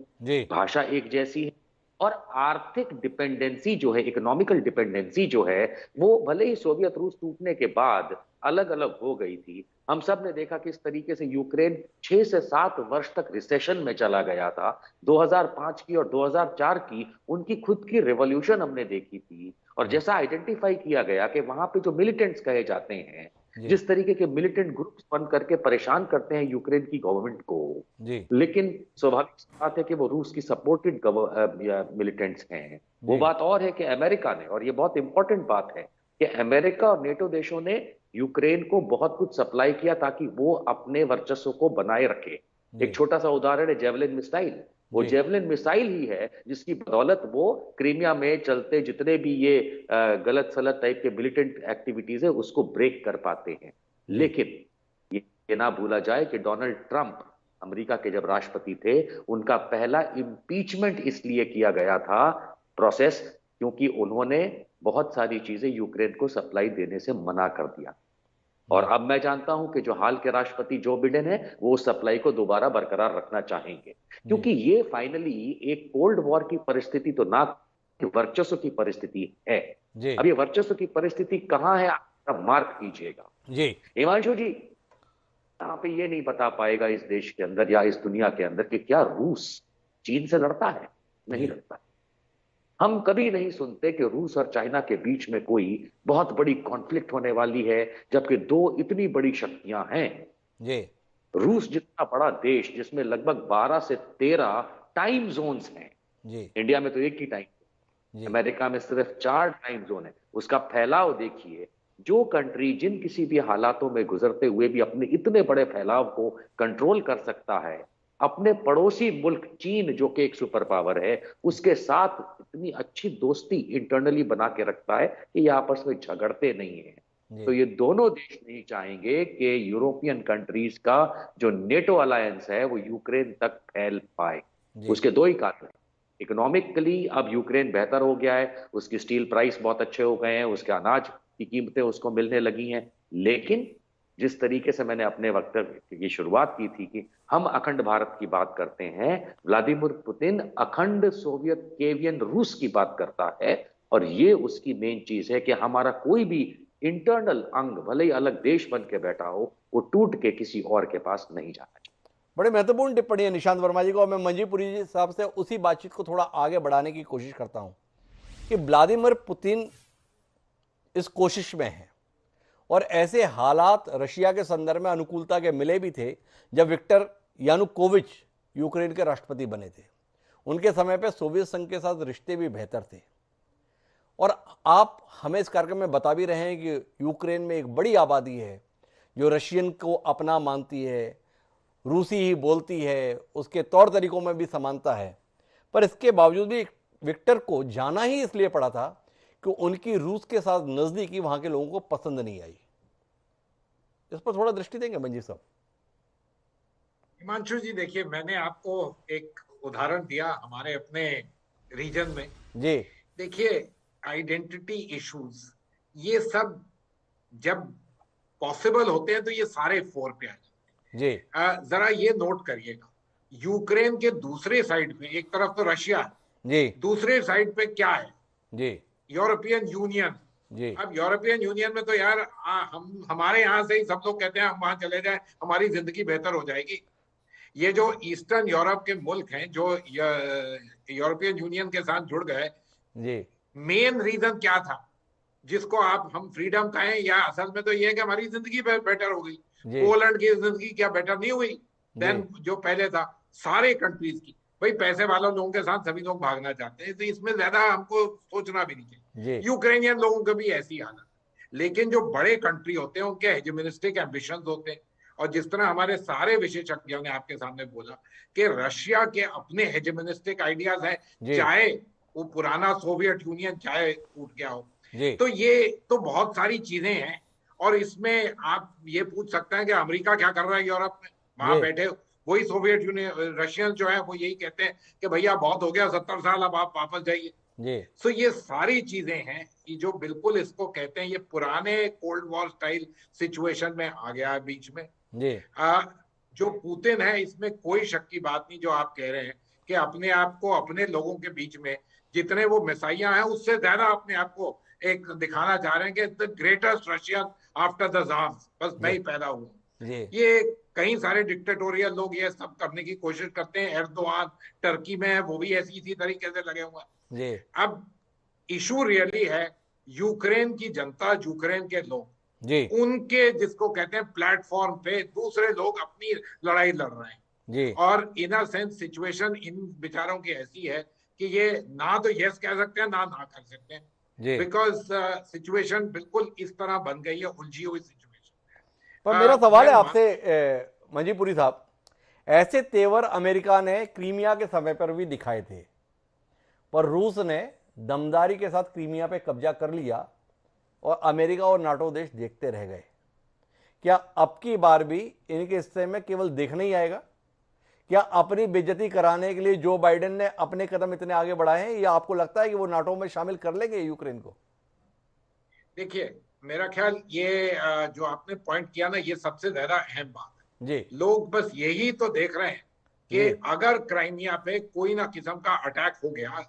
भाषा एक जैसी है और आर्थिक डिपेंडेंसी जो है, इकोनॉमिकल डिपेंडेंसी जो है, वो भले ही सोवियत रूस टूटने के बाद अलग अलग हो गई थी। हम सब ने देखा कि इस तरीके से यूक्रेन 6 से 7 वर्ष तक रिसेशन में चला गया था। 2005 की और 2004 की उनकी खुद की रिवॉल्यूशन हमने देखी थी और जैसा आइडेंटिफाई किया गया कि वहां पे जो मिलिटेंट्स कहे जाते हैं जिस तरीके के मिलिटेंट ग्रुप्स बन करके परेशान करते हैं यूक्रेन की गवर्नमेंट को, लेकिन स्वाभाविक बात है कि वो रूस की सपोर्टेड मिलिटेंट्स हैं। वो बात और है कि अमेरिका ने, और ये बहुत इंपॉर्टेंट बात है कि अमेरिका और नेटो देशों ने यूक्रेन को बहुत कुछ सप्लाई किया ताकि वो अपने वर्चस्व को बनाए रखे। एक छोटा सा उदाहरण है जेवलिन मिसाइल। वो जेवलिन मिसाइल ही है जिसकी बदौलत वो क्रीमिया में चलते जितने भी ये गलत सलत टाइप के मिलिटेंट एक्टिविटीज है उसको ब्रेक कर पाते हैं। लेकिन ये ना भूला जाए कि डोनाल्ड ट्रंप अमेरिका के जब राष्ट्रपति थे, उनका पहला इम्पीचमेंट इसलिए किया गया था प्रोसेस, क्योंकि उन्होंने बहुत सारी चीजें यूक्रेन को सप्लाई देने से मना कर दिया। और अब मैं जानता हूं कि जो हाल के राष्ट्रपति जो बिडेन है वो उस सप्लाई को दोबारा बरकरार रखना चाहेंगे, क्योंकि ये फाइनली एक कोल्ड वॉर की परिस्थिति तो ना, वर्चस्व की परिस्थिति है। अब ये वर्चस्व की परिस्थिति कहां है, आप मार्क कीजिएगा जी हिमांशु जी। यहाँ पे ये नहीं बता पाएगा इस देश के अंदर या इस दुनिया के अंदर कि क्या रूस चीन से लड़ता है, नहीं लड़ता। हम कभी नहीं सुनते कि रूस और चाइना के बीच में कोई बहुत बड़ी कॉन्फ्लिक्ट होने वाली है, जबकि दो इतनी बड़ी शक्तियां हैं। जी। रूस जितना बड़ा देश जिसमें लगभग 12 से 13 टाइम जोन्स हैं। जी। इंडिया में तो एक ही टाइम, अमेरिका में सिर्फ 4 टाइम जोन है। उसका फैलाव देखिए। जो कंट्री जिन किसी भी हालातों में गुजरते हुए भी अपने इतने बड़े फैलाव को कंट्रोल कर सकता है, अपने पड़ोसी मुल्क चीन जो कि एक सुपर पावर है उसके साथ इतनी अच्छी दोस्ती इंटरनली बना के रखता है कि ये आपस में झगड़ते नहीं है। तो ये दोनों देश नहीं चाहेंगे कि यूरोपियन कंट्रीज का जो नेटो अलायंस है वो यूक्रेन तक फैल पाए। उसके दो ही कारण, इकोनॉमिकली अब यूक्रेन बेहतर हो गया है, उसकी स्टील प्राइस बहुत अच्छे हो गए हैं, उसके अनाज की कीमतें उसको मिलने लगी हैं। लेकिन जिस तरीके से मैंने अपने वक्तव्य की शुरुआत की थी कि हम अखंड भारत की बात करते हैं, व्लादिमीर पुतिन अखंड सोवियत केवियन रूस की बात करता है। और ये उसकी मेन चीज है कि हमारा कोई भी इंटरनल अंग भले ही अलग देश बन के बैठा हो, वो टूट के किसी और के पास नहीं जाना चाहिए। बड़े महत्वपूर्ण टिप्पणी है निशांत वर्मा जी को। और मैं मंजीपुरी जी साहब से उसी बातचीत को थोड़ा आगे बढ़ाने की कोशिश करता हूं कि व्लादिमीर पुतिन इस कोशिश में है और ऐसे हालात रशिया के संदर्भ में अनुकूलता के मिले भी थे जब विक्टर यानुकोविच यूक्रेन के राष्ट्रपति बने थे। उनके समय पर सोवियत संघ के साथ रिश्ते भी बेहतर थे। और आप हमें इस कार्यक्रम में बता भी रहे हैं कि यूक्रेन में एक बड़ी आबादी है जो रशियन को अपना मानती है, रूसी ही बोलती है, उसके तौर तरीकों में भी समानता है। पर इसके बावजूद भी विक्टर को जाना ही इसलिए पड़ा था कि उनकी रूस के साथ नजदीकी वहां के लोगों को पसंद नहीं आई। इस पर थोड़ा दृष्टि देंगे मंजी साहब? हिमांशु जी देखिए, मैंने आपको एक उदाहरण दिया हमारे अपने रीजन में। जी देखिए, आइडेंटिटी इश्यूज ये सब जब पॉसिबल होते हैं तो ये सारे फोर पे आ जाते हैं। जी जरा ये नोट करिएगा, यूक्रेन के दूसरे साइड पे एक तरफ तो रशिया है, जी दूसरे साइड पे क्या है? जी यूरोपियन यूनियन। जी अब यूरोपियन यूनियन में तो यार हम हमारे यहाँ से ही सब लोग कहते हैं हम वहां चले जाएं, हमारी जिंदगी बेहतर हो जाएगी। ये जो ईस्टर्न यूरोप के मुल्क हैं जो यूरोपियन यूनियन के साथ जुड़ गए, जी मेन रीजन क्या था जिसको आप हम फ्रीडम कहें, या असल में तो ये है कि हमारी जिंदगी बेटर हो गई। पोलैंड की जिंदगी क्या बेटर नहीं हुई देन जो पहले था? सारे कंट्रीज की। भाई पैसे वालों लोगों के साथ सभी लोग भागना चाहते हैं, तो इसमें ज्यादा हमको सोचना भी नहीं चाहिए। यूक्रेनियन लोगों की भी ऐसी हालत। लेकिन जो बड़े कंट्री होते हैं उनके हेजेमोनिस्टिक एम्बिशंस होते हैं। और जिस तरह हमारे सारे विशेषज्ञों ने आपके सामने बोला कि रशिया के अपने हेजेमोनिस्टिक आइडियाज हैं, चाहे वो पुराना सोवियत यूनियन चाहे टूट गया हो। तो ये तो बहुत सारी चीजें हैं। और इसमें आप ये पूछ सकते हैं कि अमेरिका क्या कर रहा है यूरोप में? वहां बैठे वही सोवियत यूनियन रशियन जो है वो यही कहते हैं कि भैया बहुत हो गया 70 साल, अब आप वापस जाइए। सो ये सारी चीजें हैं कि जो बिल्कुल इसको कहते हैं ये पुराने कोल्ड वॉर स्टाइल सिचुएशन में आ गया है बीच में। जो पुतिन है इसमें कोई शक की बात नहीं, जो आप कह रहे हैं कि अपने आप को अपने लोगों के बीच में जितने वो मिसाइयां हैं उससे ज्यादा अपने आप को एक दिखाना चाह रहे हैं कि the greatest Russian after the tsars, बस मैं ही पैदा हुआ। ये कई सारे डिक्टेटोरियल लोग ये सब करने की कोशिश करते हैं। एर्दोआन टर्की में है, वो भी ऐसी इसी तरीके से लगे हुए हैं। अब इशू रियली है यूक्रेन की जनता, यूक्रेन के लोग जी, उनके जिसको कहते हैं प्लेटफॉर्म पे दूसरे लोग अपनी लड़ाई लड़ रहे हैं जी, और इन अ सेंस सिचुएशन इन बेचारों की ऐसी है कि ये ना तो यस कह सकते हैं ना ना कर सकते हैं, जी। बिकॉज सिचुएशन बिल्कुल इस तरह बन गई है, उलझी हुई सिचुएशन। पर मेरा सवाल मैं है आपसे मंजीपुरी साहब, ऐसे तेवर अमेरिका ने क्रीमिया के समय पर भी दिखाए थे, पर रूस ने दमदारी के साथ क्रीमिया पे कब्जा कर लिया और अमेरिका और नाटो देश देखते रह गए। क्या अब की बार भी इनके हिस्से में केवल देखने ही आएगा? क्या अपनी बेइज्जती कराने के लिए जो बाइडेन ने अपने कदम इतने आगे बढ़ाए हैं, या आपको लगता है कि वो नाटो में शामिल कर लेंगे यूक्रेन को? देखिए, मेरा ख्याल ये जो आपने पॉइंट किया ना, ये सबसे ज्यादा अहम बात है जी, लोग बस यही तो देख रहे हैं कि अगर क्राइमिया पे कोई ना किस्म का अटैक हो गया,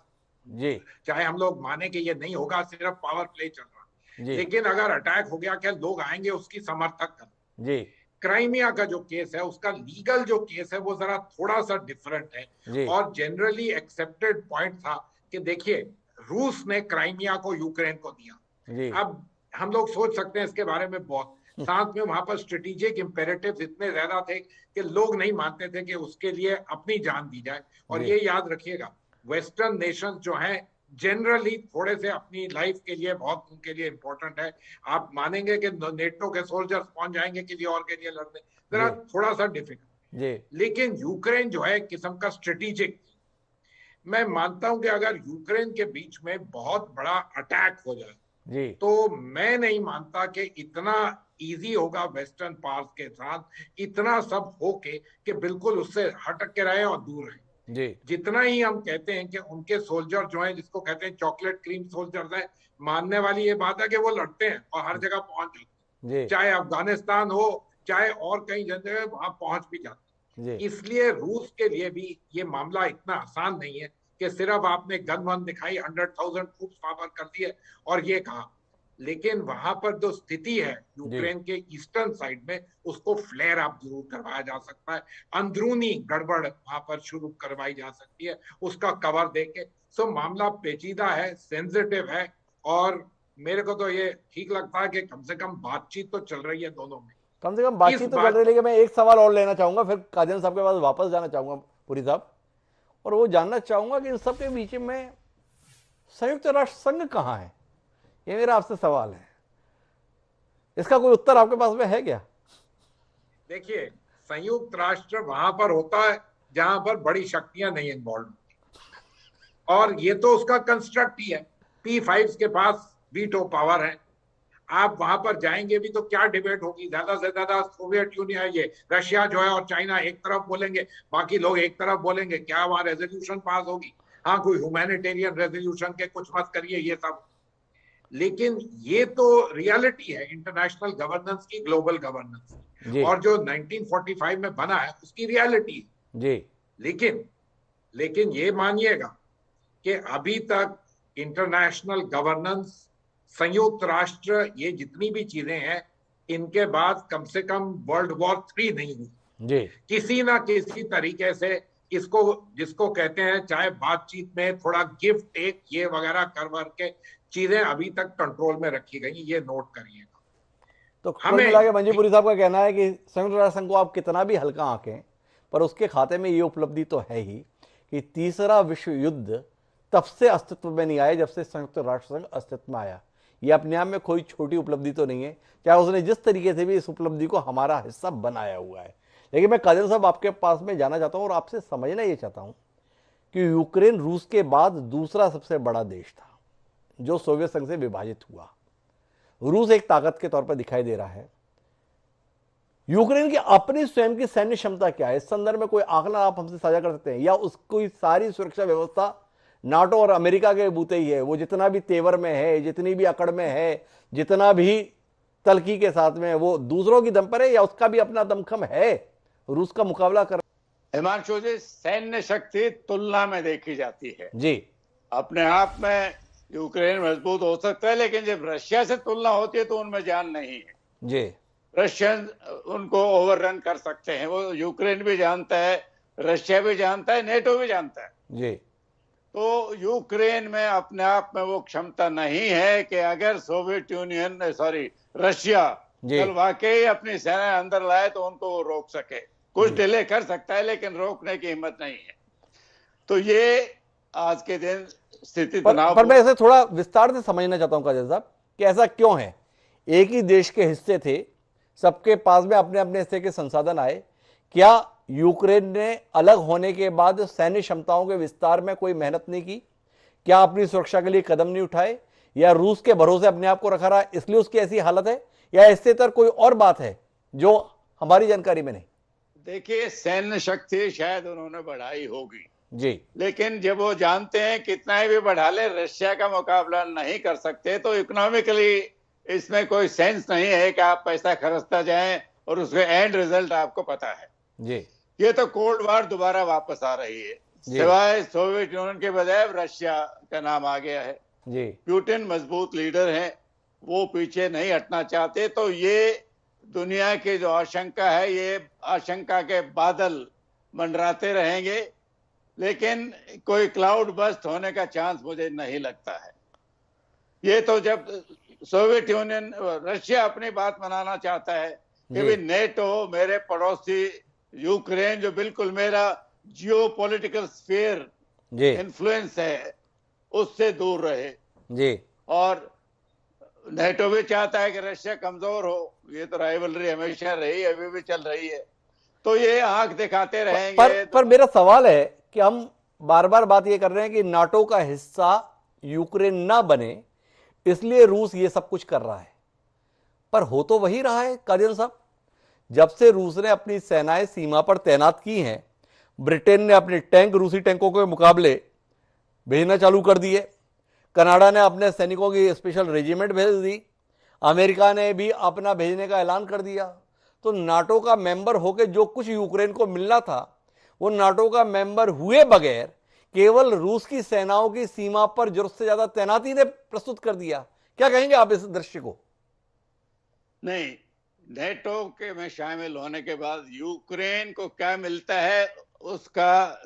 जी, चाहे हम लोग माने कि ये नहीं होगा, सिर्फ पावर प्ले चल रहा, जी, लेकिन अगर अटैक हो गया, क्या लोग आएंगे उसकी समर्थक कर? जी, क्राइमिया का जो केस है, उसका लीगल जो केस है वो जरा थोड़ा सा डिफरेंट है, जी, और जनरली एक्सेप्टेड पॉइंट था कि देखिए, रूस ने क्राइमिया को यूक्रेन को दिया। जी, अब हम लोग सोच सकते हैं इसके बारे में बहुत, साथ में वहां पर स्ट्रेटेजिक इंपेरेटिव्स इतने ज्यादा थे कि लोग नहीं मानते थे कि उसके लिए अपनी जान दी जाए। और जी, ये याद रखिएगा, वेस्टर्न नेशन जो हैं जनरली थोड़े से अपनी लाइफ के लिए बहुत उनके लिए इंपॉर्टेंट है। आप मानेंगे कि नेटो के सोल्जर्स पहुंच जाएंगे किसी और के लिए लड़ने, जरा थोड़ा सा डिफिकल्ट। जी, लेकिन यूक्रेन जो है एक किस्म का स्ट्रेटेजिक, मैं मानता हूं कि अगर यूक्रेन के बीच में बहुत बड़ा अटैक हो जाए जी, तो मैं नहीं मानता कि इतना इजी होगा वेस्टर्न पावर्स के साथ इतना सब होके कि बिल्कुल उससे हटक के रहे और दूर रहे। जी, जितना ही हम कहते हैं कि उनके सोल्जर जो हैं, जिसको कहते हैं चॉकलेट क्रीम सोल्जर्स हैं, मानने वाली ये बात है कि वो लड़ते हैं और हर जगह पहुंच जाते हैं, जी, चाहे अफगानिस्तान हो चाहे और कई जगह वहां पहुंच भी जाते जी, हैं। इसलिए रूस के लिए भी ये मामला इतना आसान नहीं है कि सिर्फ आपने गन वन दिखाई, 100,000 ट्रूप्स पावर कर दिए और ये कहा, लेकिन वहां पर जो स्थिति है यूक्रेन के ईस्टर्न साइड में, उसको फ्लेयर अप जरूर करवाया जा सकता है, अंदरूनी गड़बड़ वहां पर शुरू करवाई जा सकती है उसका कवर देके। सो मामला पेचीदा है, सेंसिटिव है, और मेरे को तो ये ठीक लगता है कि कम से कम बातचीत तो चल रही है दोनों में। कम से कम बातचीत तो चल रही है। लेकिन मैं एक सवाल और लेना चाहूंगा, फिर काजन साहब के पास वापस जाना चाहूंगा पुरी साहब, और वो जानना चाहूंगा कि इन सब के बीच में संयुक्त राष्ट्र संघ कहाँ है? ये मेरा आपसे सवाल है, इसका कोई उत्तर आपके पास में है क्या? देखिए, संयुक्त राष्ट्र वहां पर होता है जहां पर बड़ी शक्तियां नहीं इन्वॉल्व, और ये तो उसका कंस्ट्रक्ट ही है। P5 के पास वीटो पावर है, आप वहां पर जाएंगे भी तो क्या डिबेट होगी? ज्यादा से ज्यादा सोवियत यूनियन, ये रशिया जो है और चाइना एक तरफ बोलेंगे, बाकी लोग एक तरफ बोलेंगे, क्या वहां रेजोल्यूशन पास होगी? हाँ, कोई ह्यूमैनिटेरियन रेजोल्यूशन के कुछ मत करिए ये सब, लेकिन ये तो रियलिटी है इंटरनेशनल गवर्नेंस की, ग्लोबल गवर्नेंस की, और जो 1945 में बना है उसकी रियलिटी है जी। लेकिन ये मानिएगा कि अभी तक इंटरनेशनल गवर्नेंस, संयुक्त राष्ट्र, ये जितनी भी चीजें हैं, इनके बाद कम से कम वर्ल्ड वॉर 3 नहीं हुई जी। किसी ना किसी तरीके से। इसको जिसको कहते हैं, चाहे बातचीत में थोड़ा गिव टेक ये वगैरह कर के चीजें अभी तक कंट्रोल में रखी गई, ये नोट करिएगा। तो कुल मिला के मंजीपुरी साहब का कहना है कि संयुक्त राष्ट्र संघ को आप कितना भी हल्का आंकें, पर उसके खाते में ये उपलब्धि तो है ही कि तीसरा विश्व युद्ध तब से अस्तित्व में नहीं आया जब से संयुक्त राष्ट्र संघ अस्तित्व में आया। ये अपने आप में कोई छोटी उपलब्धि तो नहीं है, चाहे उसने जिस तरीके से भी इस उपलब्धि को हमारा हिस्सा बनाया हुआ है। लेकिन मैं काजल साहब आपके पास में जाना चाहता हूं और आपसे समझना ये चाहता हूं कि यूक्रेन रूस के बाद दूसरा सबसे बड़ा देश था जो सोवियत संघ से विभाजित हुआ। रूस एक ताकत के तौर पर दिखाई दे रहा है। यूक्रेन की अपनी स्वयं की सैन्य क्षमता क्या है, इस संदर्भ में कोई आंकड़ा आप हमसे साझा कर सकते हैं? या उसकी सारी सुरक्षा व्यवस्था नाटो और अमेरिका के बूते ही है? वो जितना भी तेवर में है, जितनी भी अकड़ में है, जितना भी तलखी के साथ में, वो दूसरों की दम पर है या उसका भी अपना दमखम है रूस का मुकाबला कर? हिमांशु जी, सैन्य शक्ति तुलना में देखी जाती है जी। अपने आप में यूक्रेन मजबूत हो सकता है, लेकिन जब रशिया से तुलना होती है तो उनमें जान नहीं है जी। रशियन उनको ओवररन कर सकते हैं, वो यूक्रेन भी जानता है, रशिया भी जानता है, नेटो भी जानता है जी। तो यूक्रेन में अपने आप में वो क्षमता नहीं है कि अगर सोवियत यूनियन रशिया कल वाकई अपनी सेना अंदर लाए तो उनको वो रोक सके। कुछ डिले कर सकता है लेकिन रोकने की हिम्मत नहीं है। तो ये आज के दिन स्थिति तनाव पर मैं इसे थोड़ा विस्तार से समझना चाहता हूं काजल साहब कि ऐसा क्यों है। एक ही देश के हिस्से थे, सबके पास में अपने अपने हिस्से के संसाधन आए, क्या यूक्रेन ने अलग होने के बाद सैन्य क्षमताओं के विस्तार में कोई मेहनत नहीं की? क्या अपनी सुरक्षा के लिए कदम नहीं उठाए? या रूस के भरोसे अपने आप को रखा रहा इसलिए उसकी ऐसी हालत है, या इससे तर कोई और बात है जो हमारी जानकारी में नहीं? देखिए, सैन्य शक्ति शायद उन्होंने बढ़ाई होगी जी, लेकिन जब वो जानते हैं कितना भी बढ़ा ले रशिया का मुकाबला नहीं कर सकते, तो इकोनॉमिकली इसमें कोई सेंस नहीं है कि आप पैसा खर्चता जाएं और उसके एंड रिजल्ट आपको पता है। जी, ये तो कोल्ड वार दोबारा वापस आ रही है, सिवाय सोवियत यूनियन के बजाय रशिया का नाम आ गया है। जी, पुतिन मजबूत लीडर हैं, वो पीछे नहीं हटना चाहते। तो ये दुनिया की जो आशंका है, ये आशंका के बादल मंडराते रहेंगे, लेकिन कोई क्लाउड बस्ट होने का चांस मुझे नहीं लगता है। ये तो जब सोवियत यूनियन, रशिया अपनी बात मनाना चाहता है कि भी नेटो, मेरे पड़ोसी यूक्रेन जो बिल्कुल मेरा जियोपॉलिटिकल स्फीयर इन्फ्लुएंस है, उससे दूर रहे जी, और नेटो भी चाहता है कि रशिया कमजोर हो। ये तो राइवलरी हमेशा रही, अभी भी चल रही है। तो ये आंख दिखाते रहेंगे। पर मेरा सवाल है कि हम बार बार बात ये कर रहे हैं कि नाटो का हिस्सा यूक्रेन ना बने इसलिए रूस ये सब कुछ कर रहा है, पर हो तो वही रहा है काजल साहब। जब से रूस ने अपनी सेनाएं सीमा पर तैनात की हैं, ब्रिटेन ने अपने टैंक रूसी टैंकों के मुकाबले भेजना चालू कर दिए, कनाडा ने अपने सैनिकों की स्पेशल रेजिमेंट भेज दी, अमेरिका ने भी अपना भेजने का ऐलान कर दिया। तो नाटो का मेंबर होकर जो कुछ यूक्रेन को मिलना था वो नाटो का मेंबर हुए बगैर केवल रूस की सेनाओं की सीमा पर जरूरत से ज्यादा तैनाती ने प्रस्तुत कर दिया। क्या कहेंगे आप इस दृश्य को? नहीं, नेटो के में शामिल होने के बाद यूक्रेन को क्या मिलता है उसका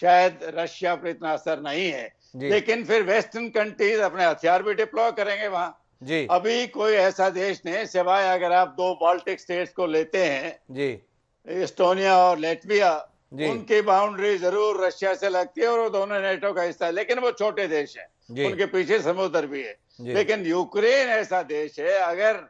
शायद रशिया पर इतना असर नहीं है, लेकिन फिर वेस्टर्न कंट्रीज अपने हथियार भी डिप्लॉय करेंगे वहां। जी, अभी कोई ऐसा देश नहीं, सिवाय अगर आप 2 बाल्टिक स्टेट्स को लेते हैं जी, एस्टोनिया और लेटविया, उनकी बाउंड्री जरूर रशिया से लगती है और वो दोनों नेटो का हिस्सा है, लेकिन वो छोटे देश हैं, उनके पीछे समुद्र भी है। लेकिन यूक्रेन ऐसा देश है, अगर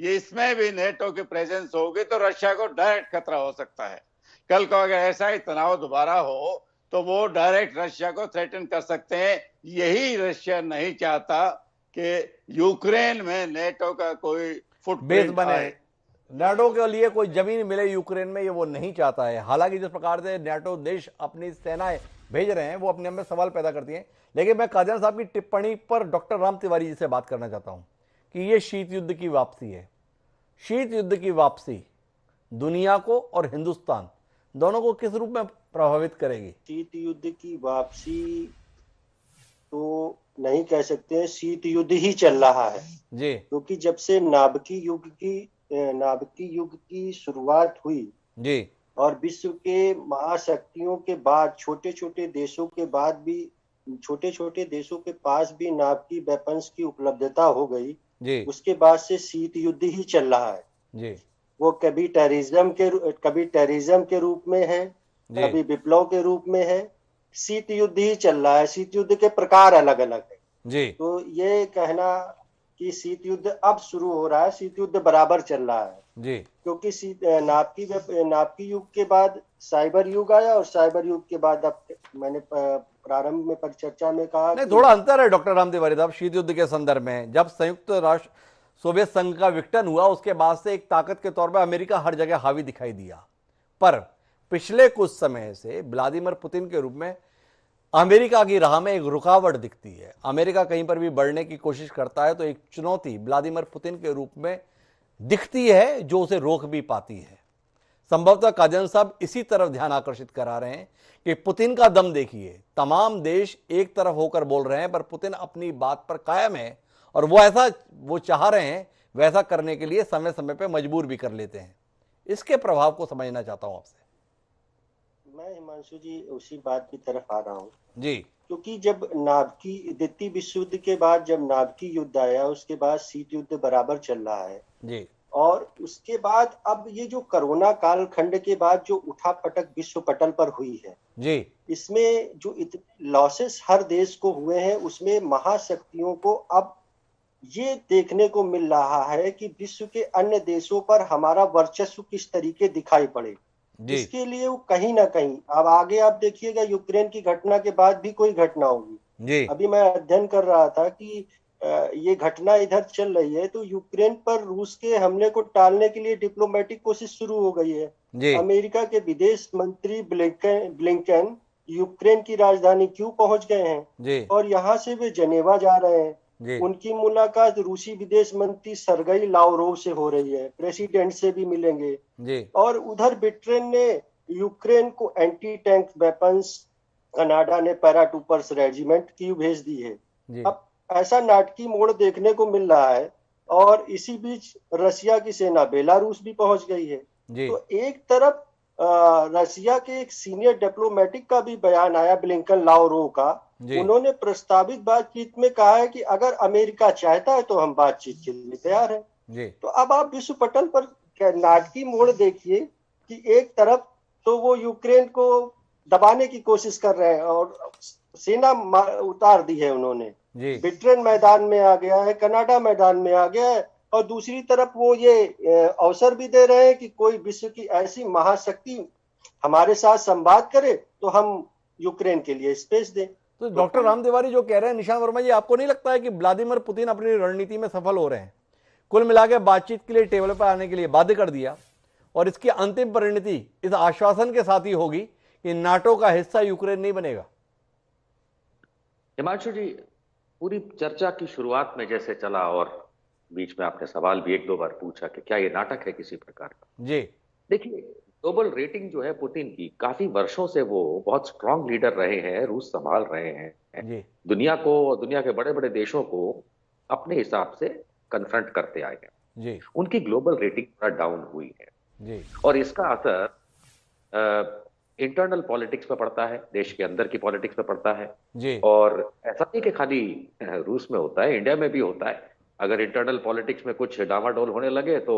इसमें भी नेटो की प्रेजेंस होगी तो रशिया को डायरेक्ट खतरा हो सकता है। कल को अगर ऐसा ही तनाव दोबारा हो तो वो डायरेक्ट रशिया को थ्रेटन कर सकते हैं। यही रशिया नहीं चाहता कि यूक्रेन में नेटो का कोई फुटप्रिंट बने, नेटो के लिए कोई जमीन मिले यूक्रेन में, ये वो नहीं चाहता है। हालांकि जिस प्रकार से नेटो देश अपनी सेनाएं भेज रहे हैं वो अपने में सवाल पैदा करती हैं। लेकिन मैं काजल साहब की टिप्पणी पर डॉक्टर राम तिवारी जी से बात करना चाहता हूं कि ये शीत युद्ध की वापसी है। शीत युद्ध की वापसी दुनिया को और हिंदुस्तान दोनों को किस रूप में प्रभावित करेगी? शीत युद्ध की वापसी तो नहीं कह सकते हैं, शीत युद्ध ही चल रहा है जी, क्योंकि जब से नाभिकीय युग की शुरुआत हुई जी, और विश्व के महाशक्तियों के बाद छोटे छोटे देशों के पास भी नाभिकीय वेपन्स की उपलब्धता हो गई जी, उसके बाद से शीत युद्ध ही चल रहा है जी। वो कभी टेररिज्म के रूप में है, कभी विप्लव के रूप में है, शीत युद्ध ही चल रहा है। शीत युद्ध के प्रकार अलग अलग है जी। तो ये कहना कि शीत युद्ध अब शुरू हो रहा है, शीत युद्ध बराबर चल रहा है जी, क्योंकि नाभिकीय युग के बाद साइबर युग आया और साइबर युग के बाद अब मैंने प्रारंभ में परिचर्चा में कहा नहीं, थोड़ा अंतर है डॉक्टर राम तिवारी साहब शीत युद्ध के संदर्भ में। जब संयुक्त राष्ट्र सोवियत संघ का विघटन हुआ उसके बाद से एक ताकत के तौर पर अमेरिका हर जगह हावी दिखाई दिया, पर पिछले कुछ समय से व्लादिमीर पुतिन के रूप में अमेरिका की राह में एक रुकावट दिखती है। अमेरिका कहीं पर भी बढ़ने की कोशिश करता है तो एक चुनौती व्लादिमीर पुतिन के रूप में दिखती है जो उसे रोक भी पाती है। संभवतः काजल साहब इसी तरफ ध्यान आकर्षित करा रहे हैं कि पुतिन का दम देखिए, तमाम देश एक तरफ होकर बोल रहे हैं पर पुतिन अपनी बात पर कायम है और वो चाह रहे हैं वैसा करने के लिए समय समय पर मजबूर भी कर लेते हैं। इसके प्रभाव को समझना चाहता हूं आपसे। मैं हिमांशु जी उसी बात की तरफ आ रहा हूँ जी, क्योंकि जब द्वितीय विश्व युद्ध के बाद जब नाभिकीय युद्ध आया उसके बाद शीत युद्ध बराबर चल रहा है जी, और उसके बाद अब ये जो कोरोना कालखंड के बाद जो उठापटक विश्व पटल पर हुई है जी, इसमें जो इतने लॉसेस हर देश को हुए हैं, उसमें महाशक्तियों को अब ये देखने को मिल रहा है कि विश्व के अन्य देशों पर हमारा वर्चस्व किस तरीके दिखाई पड़े। इसके लिए वो कहीं ना कहीं, अब आगे आप देखिएगा यूक्रेन की घटना के बाद भी कोई घटना होगी। अभी मैं अध्ययन कर रहा था कि ये घटना इधर चल रही है तो यूक्रेन पर रूस के हमले को टालने के लिए डिप्लोमेटिक कोशिश शुरू हो गई है। अमेरिका के विदेश मंत्री ब्लिंकन यूक्रेन की राजधानी क्यों पहुंच गए हैं और यहाँ से वे जनेवा जा रहे हैं। उनकी मुलाकात रूसी विदेश मंत्री सरगई लावरोव से हो रही है, प्रेसिडेंट से भी मिलेंगे। और उधर ब्रिटेन ने यूक्रेन को एंटी टैंक वेपन्स, कनाडा ने पैराट्रूपर्स रेजिमेंट क्यों भेज दी है। अब ऐसा नाटकीय मोड़ देखने को मिल रहा है और इसी बीच रशिया की सेना बेलारूस भी पहुंच गई है। तो एक तरफ रशिया के एक सीनियर डिप्लोमेटिक का भी बयान आया, ब्लिंकन लावरोव का। उन्होंने प्रस्तावित बातचीत में कहा है कि अगर अमेरिका चाहता है तो हम बातचीत के लिए तैयार हैं। तो अब आप विश्व पटल पर नाटकीय मोड़ देखिए कि एक तरफ तो वो यूक्रेन को दबाने की कोशिश कर रहे हैं और सेना उतार दी है उन्होंने, ब्रिटेन मैदान में आ गया है, कनाडा मैदान में आ गया है, और दूसरी तरफ वो ये अवसर भी दे रहे हैं कि कोई विश्व की ऐसी महाशक्ति हमारे साथ संवाद करे तो हम यूक्रेन के लिए स्पेस दें। तो डॉक्टर राम तिवारी जो कह रहे हैं, निशांत वर्मा जी, आपको नहीं लगता है कि व्लादिमीर पुतिन अपनी रणनीति में सफल हो रहे हैं? कुल मिलाकर बातचीत के लिए टेबल पर आने के लिए बाध्य कर दिया और इसकी अंतिम परिणति इस आश्वासन के साथ ही होगी कि नाटो का हिस्सा यूक्रेन नहीं बनेगा। हिमांशु जी, पूरी चर्चा की शुरुआत में जैसे चला और बीच में आपने सवाल भी एक दो बार पूछा कि क्या ये नाटक है किसी प्रकार का। जी देखिए, ग्लोबल रेटिंग जो है पुतिन की, काफी वर्षों से वो बहुत स्ट्रांग लीडर रहे हैं, रूस संभाल रहे हैं, दुनिया के बड़े बड़े देशों को अपने हिसाब से कन्फ्रंट करते आए हैं। उनकी ग्लोबल रेटिंग थोड़ा डाउन हुई है और इसका असर इंटरनल पॉलिटिक्स पे पड़ता है, देश के अंदर की पॉलिटिक्स पे पड़ता है। और ऐसा नहीं कि खाली रूस में होता है, इंडिया में भी होता है। अगर इंटरनल पॉलिटिक्स में कुछ डामाडोल होने लगे तो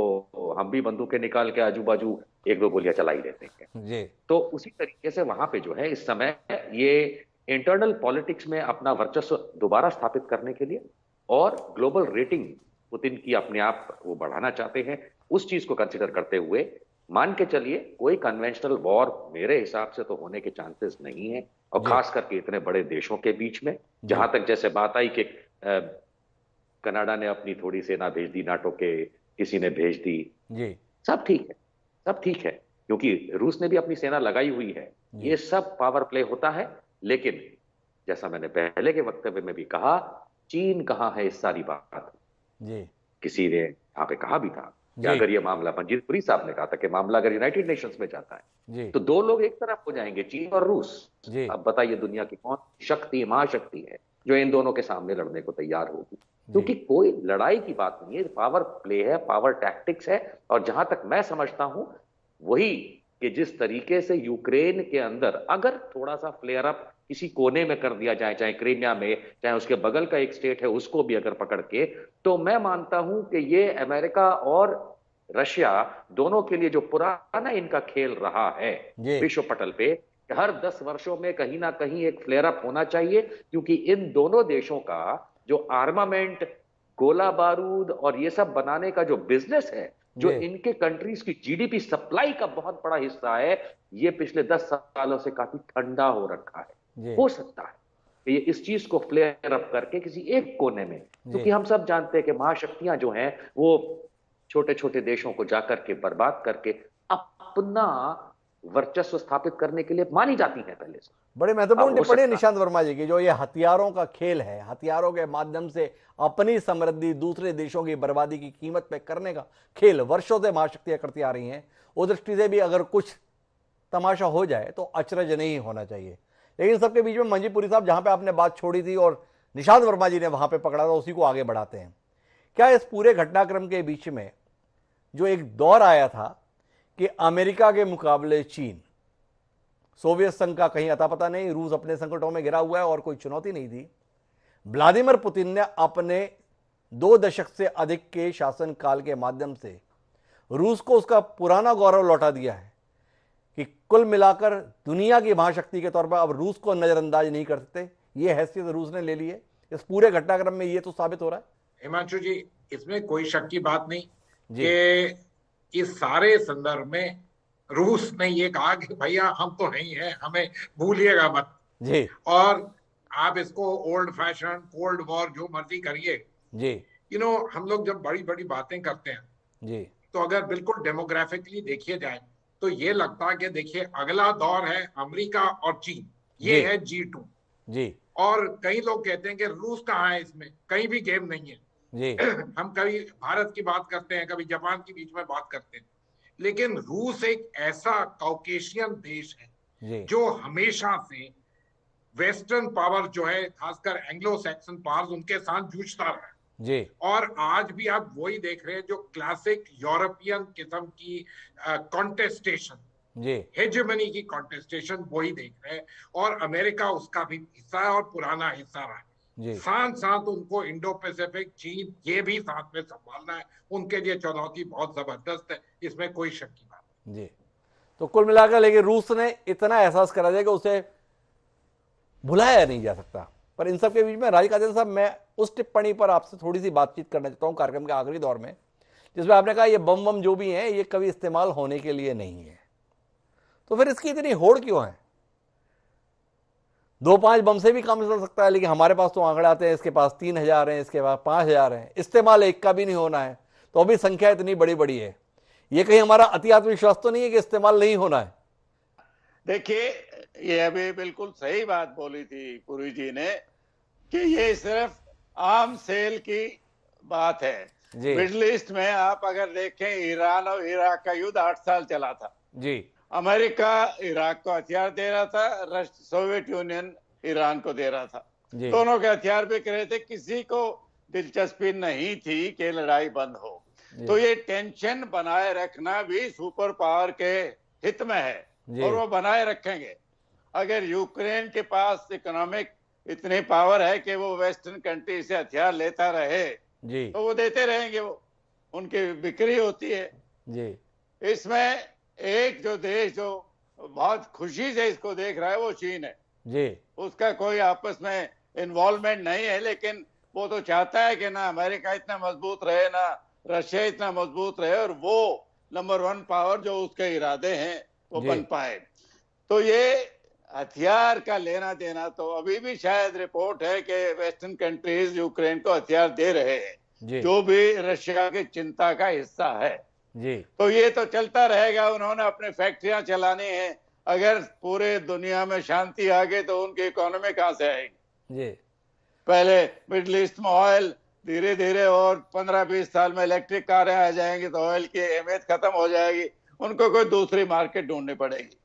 हम भी बंदूकें निकाल के आजू बाजू एक दो गोलियां चला ही देते हैं। तो उसी तरीके से वहां पे जो है इस समय ये इंटरनल पॉलिटिक्स में अपना वर्चस्व दोबारा स्थापित करने के लिए और ग्लोबल रेटिंग पुतिन की अपने आप वो बढ़ाना चाहते हैं। उस चीज को कंसिडर करते हुए मान के चलिए कोई कन्वेंशनल वॉर मेरे हिसाब से तो होने के चांसेस नहीं है, और खास करके इतने बड़े देशों के बीच में। जहां तक जैसे बात आई कि कनाडा ने अपनी थोड़ी सेना भेज दी, नाटो के किसी ने भेज दी, सब ठीक है, सब ठीक है, क्योंकि रूस ने भी अपनी सेना लगाई हुई है। ये सब पावर प्ले होता है, लेकिन जैसा मैंने पहले के वक्तव्य में भी कहा, चीन कहां है इस सारी बात। किसी ने यहाँ पे कहा भी था कि अगर ये मामला, मंजीत पुरी साहब ने कहा था कि मामला अगर यूनाइटेड नेशंस में जाता है तो दो लोग एक तरफ हो जाएंगे, चीन और रूस। अब बताइए दुनिया की कौन शक्ति, महाशक्ति है जो इन दोनों के सामने लड़ने को तैयार होगी? क्योंकि कोई लड़ाई की बात नहीं है, पावर प्ले है, पावर टैक्टिक्स है। और जहां तक मैं समझता हूं वही कि जिस तरीके से यूक्रेन के अंदर अगर थोड़ा सा फ्लेयर अप किसी कोने में कर दिया जाए, चाहे क्रीमिया में, चाहे उसके बगल का एक स्टेट है उसको भी अगर पकड़ के, तो मैं मानता हूं कि ये अमेरिका और रशिया दोनों के लिए जो पुराना इनका खेल रहा है विश्व पटल पे, हर 10 वर्षों में कहीं ना कहीं एक फ्लेयर अप होना चाहिए। क्योंकि इन दोनों देशों का जो आर्मामेंट, गोला बारूद और ये सब बनाने का जो बिजनेस है, जो इनके कंट्रीज की जीडीपी सप्लाई का बहुत बड़ा हिस्सा है, ये पिछले 10 सालों से काफी ठंडा हो रखा है। हो सकता है कि ये इस चीज को फ्लेयर अप करके किसी एक कोने में, क्योंकि हम सब जानते हैं कि महाशक्तियां जो हैं वो छोटे छोटे देशों को जाकर के बर्बाद करके अपना वर्चस्व स्थापित करने के लिए मानी जाती है पहले से। बड़े महत्वपूर्ण टिप्पणी निशांत वर्मा जी की, जो ये हथियारों का खेल है, हथियारों के माध्यम से अपनी समृद्धि दूसरे देशों की बर्बादी की कीमत पे करने का खेल वर्षों से महाशक्तियां करती आ रही हैं। उस दृष्टि से भी अगर कुछ तमाशा हो जाए तो अचरज नहीं होना चाहिए। लेकिन सबके बीच में मंजीत पुरी साहब, जहां पे आपने बात छोड़ी थी और निशांत वर्मा जी ने वहां पे पकड़ा था, उसी को आगे बढ़ाते हैं। क्या इस पूरे घटनाक्रम के बीच में जो एक दौर आया था कि अमेरिका के मुकाबले चीन, सोवियत संघ का कहीं अता पता नहीं, रूस अपने संकटों में घिरा हुआ है और कोई चुनौती नहीं थी, व्लादिमीर पुतिन ने अपने 2 दशक से अधिक के शासनकाल के माध्यम से रूस को उसका पुराना गौरव लौटा दिया है कि कुल मिलाकर दुनिया की महाशक्ति के तौर पर अब रूस को नजरअंदाज नहीं कर सकते। ये हैसियत रूस ने ले ली है। इस पूरे घटनाक्रम में ये तो साबित हो रहा है। हिमांशु जी, इसमें कोई शक की बात नहीं कि इस सारे संदर्भ में रूस ने ये कहा कि भैया हम तो नहीं है, हमें भूलिएगा मत जी, और आप इसको ओल्ड फैशन, कोल्ड वॉर, जो मर्जी करिए जी। हम लोग जब बड़ी बड़ी बातें करते हैं जी, तो अगर बिल्कुल डेमोग्राफिकली देखिए जाए तो ये लगता है कि देखिए अगला दौर है अमेरिका और चीन, ये है G2 जी। और कई लोग कहते हैं कि रूस कहाँ है इसमें, कहीं भी गेम नहीं है जी। हम कभी भारत की बात करते हैं, कभी जापान के बीच में बात करते हैं, लेकिन रूस एक ऐसा कॉकेशियन देश है जो हमेशा से वेस्टर्न पावर जो है, खासकर एंग्लो सैक्सन पावर्स, उनके साथ जूझता रहा जी। और आज भी आप वही देख रहे हैं जो क्लासिक यूरोपियन किस्म की कॉन्टेस्टेशन, हेजेमनी की कॉन्टेस्टेशन वही देख रहे हैं और अमेरिका उसका भी हिस्सा है और पुराना हिस्सा रहा है। साथ साथ उनको इंडो पैसिफिक, चीन, ये भी साथ में संभालना है। उनके लिए चुनौती बहुत जबरदस्त है, इसमें कोई शक की बात जी। तो कुल मिलाकर लेकिन रूस ने इतना एहसास करा दिया कि उसे भुलाया नहीं जा सकता। पर इन सब के बीच में राजकाजन साहब, मैं उस टिप्पणी पर आपसे थोड़ी सी बातचीत करना चाहता हूँ कार्यक्रम के आखिरी दौर में, जिसमें आपने कहा ये बम बम जो भी हैं ये कभी इस्तेमाल होने के लिए नहीं है। तो फिर इसकी इतनी होड़ क्यों है? 2-5 बम से भी काम चल सकता है, लेकिन हमारे पास तो आंकड़े आते हैं इसके पास 3000 हैं, इसके पास 5000 हैं, इस्तेमाल एक का भी नहीं होना है, तो अभी संख्या इतनी बड़ी बड़ी है। ये कहीं हमारा अति आत्मविश्वास तो नहीं है कि इस्तेमाल नहीं होना है? देखिए, ये अभी बिल्कुल सही बात बोली थी पुरी जी ने कि ये सिर्फ आर्म सेल की बात है। मिडिल ईस्ट में आप अगर देखें, ईरान और इराक का युद्ध 8 साल चला था जी। अमेरिका इराक को हथियार दे रहा था, सोवियत यूनियन ईरान को दे रहा था, दोनों के हथियार बिक रहे थे, किसी को दिलचस्पी नहीं थी कि लड़ाई बंद हो। तो ये टेंशन बनाए रखना भी सुपर पावर के हित में है और वो बनाए रखेंगे। अगर यूक्रेन के पास इकोनॉमिक इतनी पावर है कि वो वेस्टर्न कंट्री से हथियार लेता रहे जी, तो वो देते रहेंगे, वो उनकी बिक्री होती है जी। इसमें एक जो देश जो बहुत खुशी से इसको देख रहा है वो चीन है जी। उसका कोई आपस में इन्वॉल्वमेंट नहीं है, लेकिन वो तो चाहता है कि ना अमेरिका इतना मजबूत रहे, ना रशिया इतना मजबूत रहे और वो नंबर 1 पावर जो उसके इरादे हैं वो बन पाए। तो ये हथियार का लेना देना, तो अभी भी शायद रिपोर्ट है कि वेस्टर्न कंट्रीज यूक्रेन को हथियार दे रहे हैं, जो भी रशिया की चिंता का हिस्सा है जी। तो ये तो चलता रहेगा, उन्होंने अपने फैक्ट्रियां चलानी है। अगर पूरे दुनिया में शांति आ गई तो उनकी इकोनॉमी कहां से आएगी जी। पहले मिडिल ईस्ट में ऑयल, धीरे धीरे और 15-20 साल में इलेक्ट्रिक कारें आ जाएंगी तो ऑयल की अहमियत खत्म हो जाएगी, उनको कोई दूसरी मार्केट ढूंढनी पड़ेगी।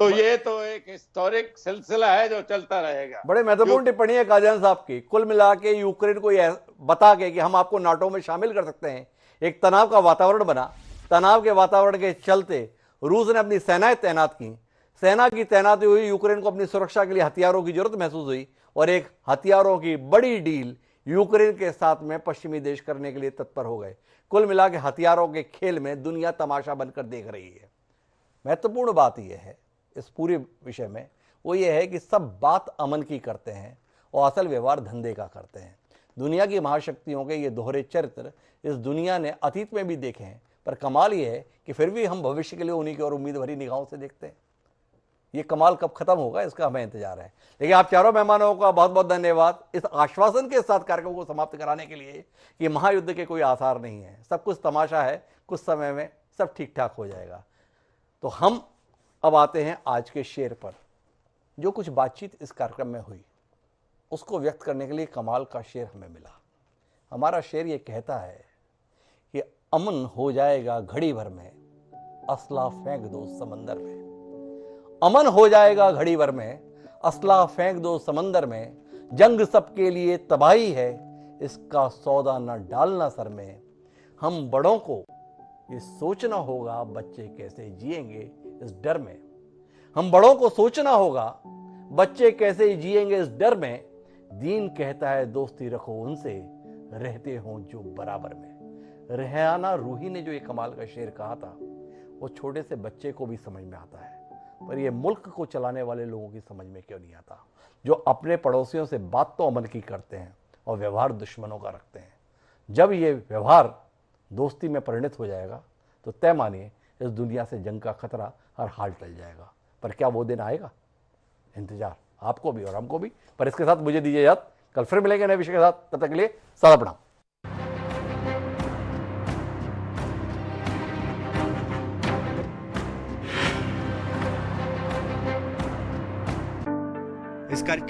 तो ये तो एक हिस्टोरिक सिलसिला है जो चलता रहेगा। बड़े महत्वपूर्ण टिप्पणी है काजन साहब की। कुल मिला के यूक्रेन को बता के कि हम आपको नाटो में शामिल कर सकते हैं, एक तनाव का वातावरण बना। तनाव के वातावरण के चलते रूस ने अपनी सेनाएं तैनात की। सेना की तैनाती हुई, यूक्रेन को अपनी सुरक्षा के लिए हथियारों की जरूरत महसूस हुई और एक हथियारों की बड़ी डील यूक्रेन के साथ में पश्चिमी देश करने के लिए तत्पर हो गए। कुल मिला के हथियारों के खेल में दुनिया तमाशा बनकर देख रही है। महत्वपूर्ण बात यह है इस पूरे विषय में, वो ये है कि सब बात अमन की करते हैं और असल व्यवहार धंधे का करते हैं। दुनिया की महाशक्तियों के ये दोहरे चरित्र इस दुनिया ने अतीत में भी देखे हैं, पर कमाल ये है कि फिर भी हम भविष्य के लिए उन्हीं की और उम्मीद भरी निगाहों से देखते हैं। ये कमाल कब खत्म होगा इसका हमें इंतजार है। लेकिन आप चारों मेहमानों का बहुत बहुत धन्यवाद इस आश्वासन के साथ कार्यक्रम को समाप्त कराने के लिए कि महायुद्ध के कोई आसार नहीं है, सब कुछ तमाशा है, कुछ समय में सब ठीक ठाक हो जाएगा। तो हम अब आते हैं आज के शेर पर। जो कुछ बातचीत इस कार्यक्रम में हुई उसको व्यक्त करने के लिए कमाल का शेर हमें मिला। हमारा शेर ये कहता है कि अमन हो जाएगा घड़ी भर में, असला फेंक दो समंदर में। अमन हो जाएगा घड़ी भर में, असला फेंक दो समंदर में। जंग सबके लिए तबाही है, इसका सौदा न डालना सर में। हम बड़ों को ये सोचना होगा बच्चे कैसे जिएंगे इस डर में। हम बड़ों को सोचना होगा बच्चे कैसे जिएंगे इस डर में। दीन कहता है दोस्ती रखो उनसे, रहते हो जो बराबर में। रेहाना रूही ने जो ये कमाल का शेर कहा था वो छोटे से बच्चे को भी समझ में आता है, पर ये मुल्क को चलाने वाले लोगों की समझ में क्यों नहीं आता, जो अपने पड़ोसियों से बात तो अमन की करते हैं और व्यवहार दुश्मनों का रखते हैं। जब ये व्यवहार दोस्ती में परिणत हो जाएगा तो तय मानिए इस दुनिया से जंग का खतरा हर हाल टल जाएगा। पर क्या वो दिन आएगा? इंतजार आपको भी और हमको भी। पर इसके साथ मुझे दीजिए याद, कल फिर मिलेंगे नए विषय के साथ। तब तक के लिए सादा प्रणाम। इस कार्यक्रम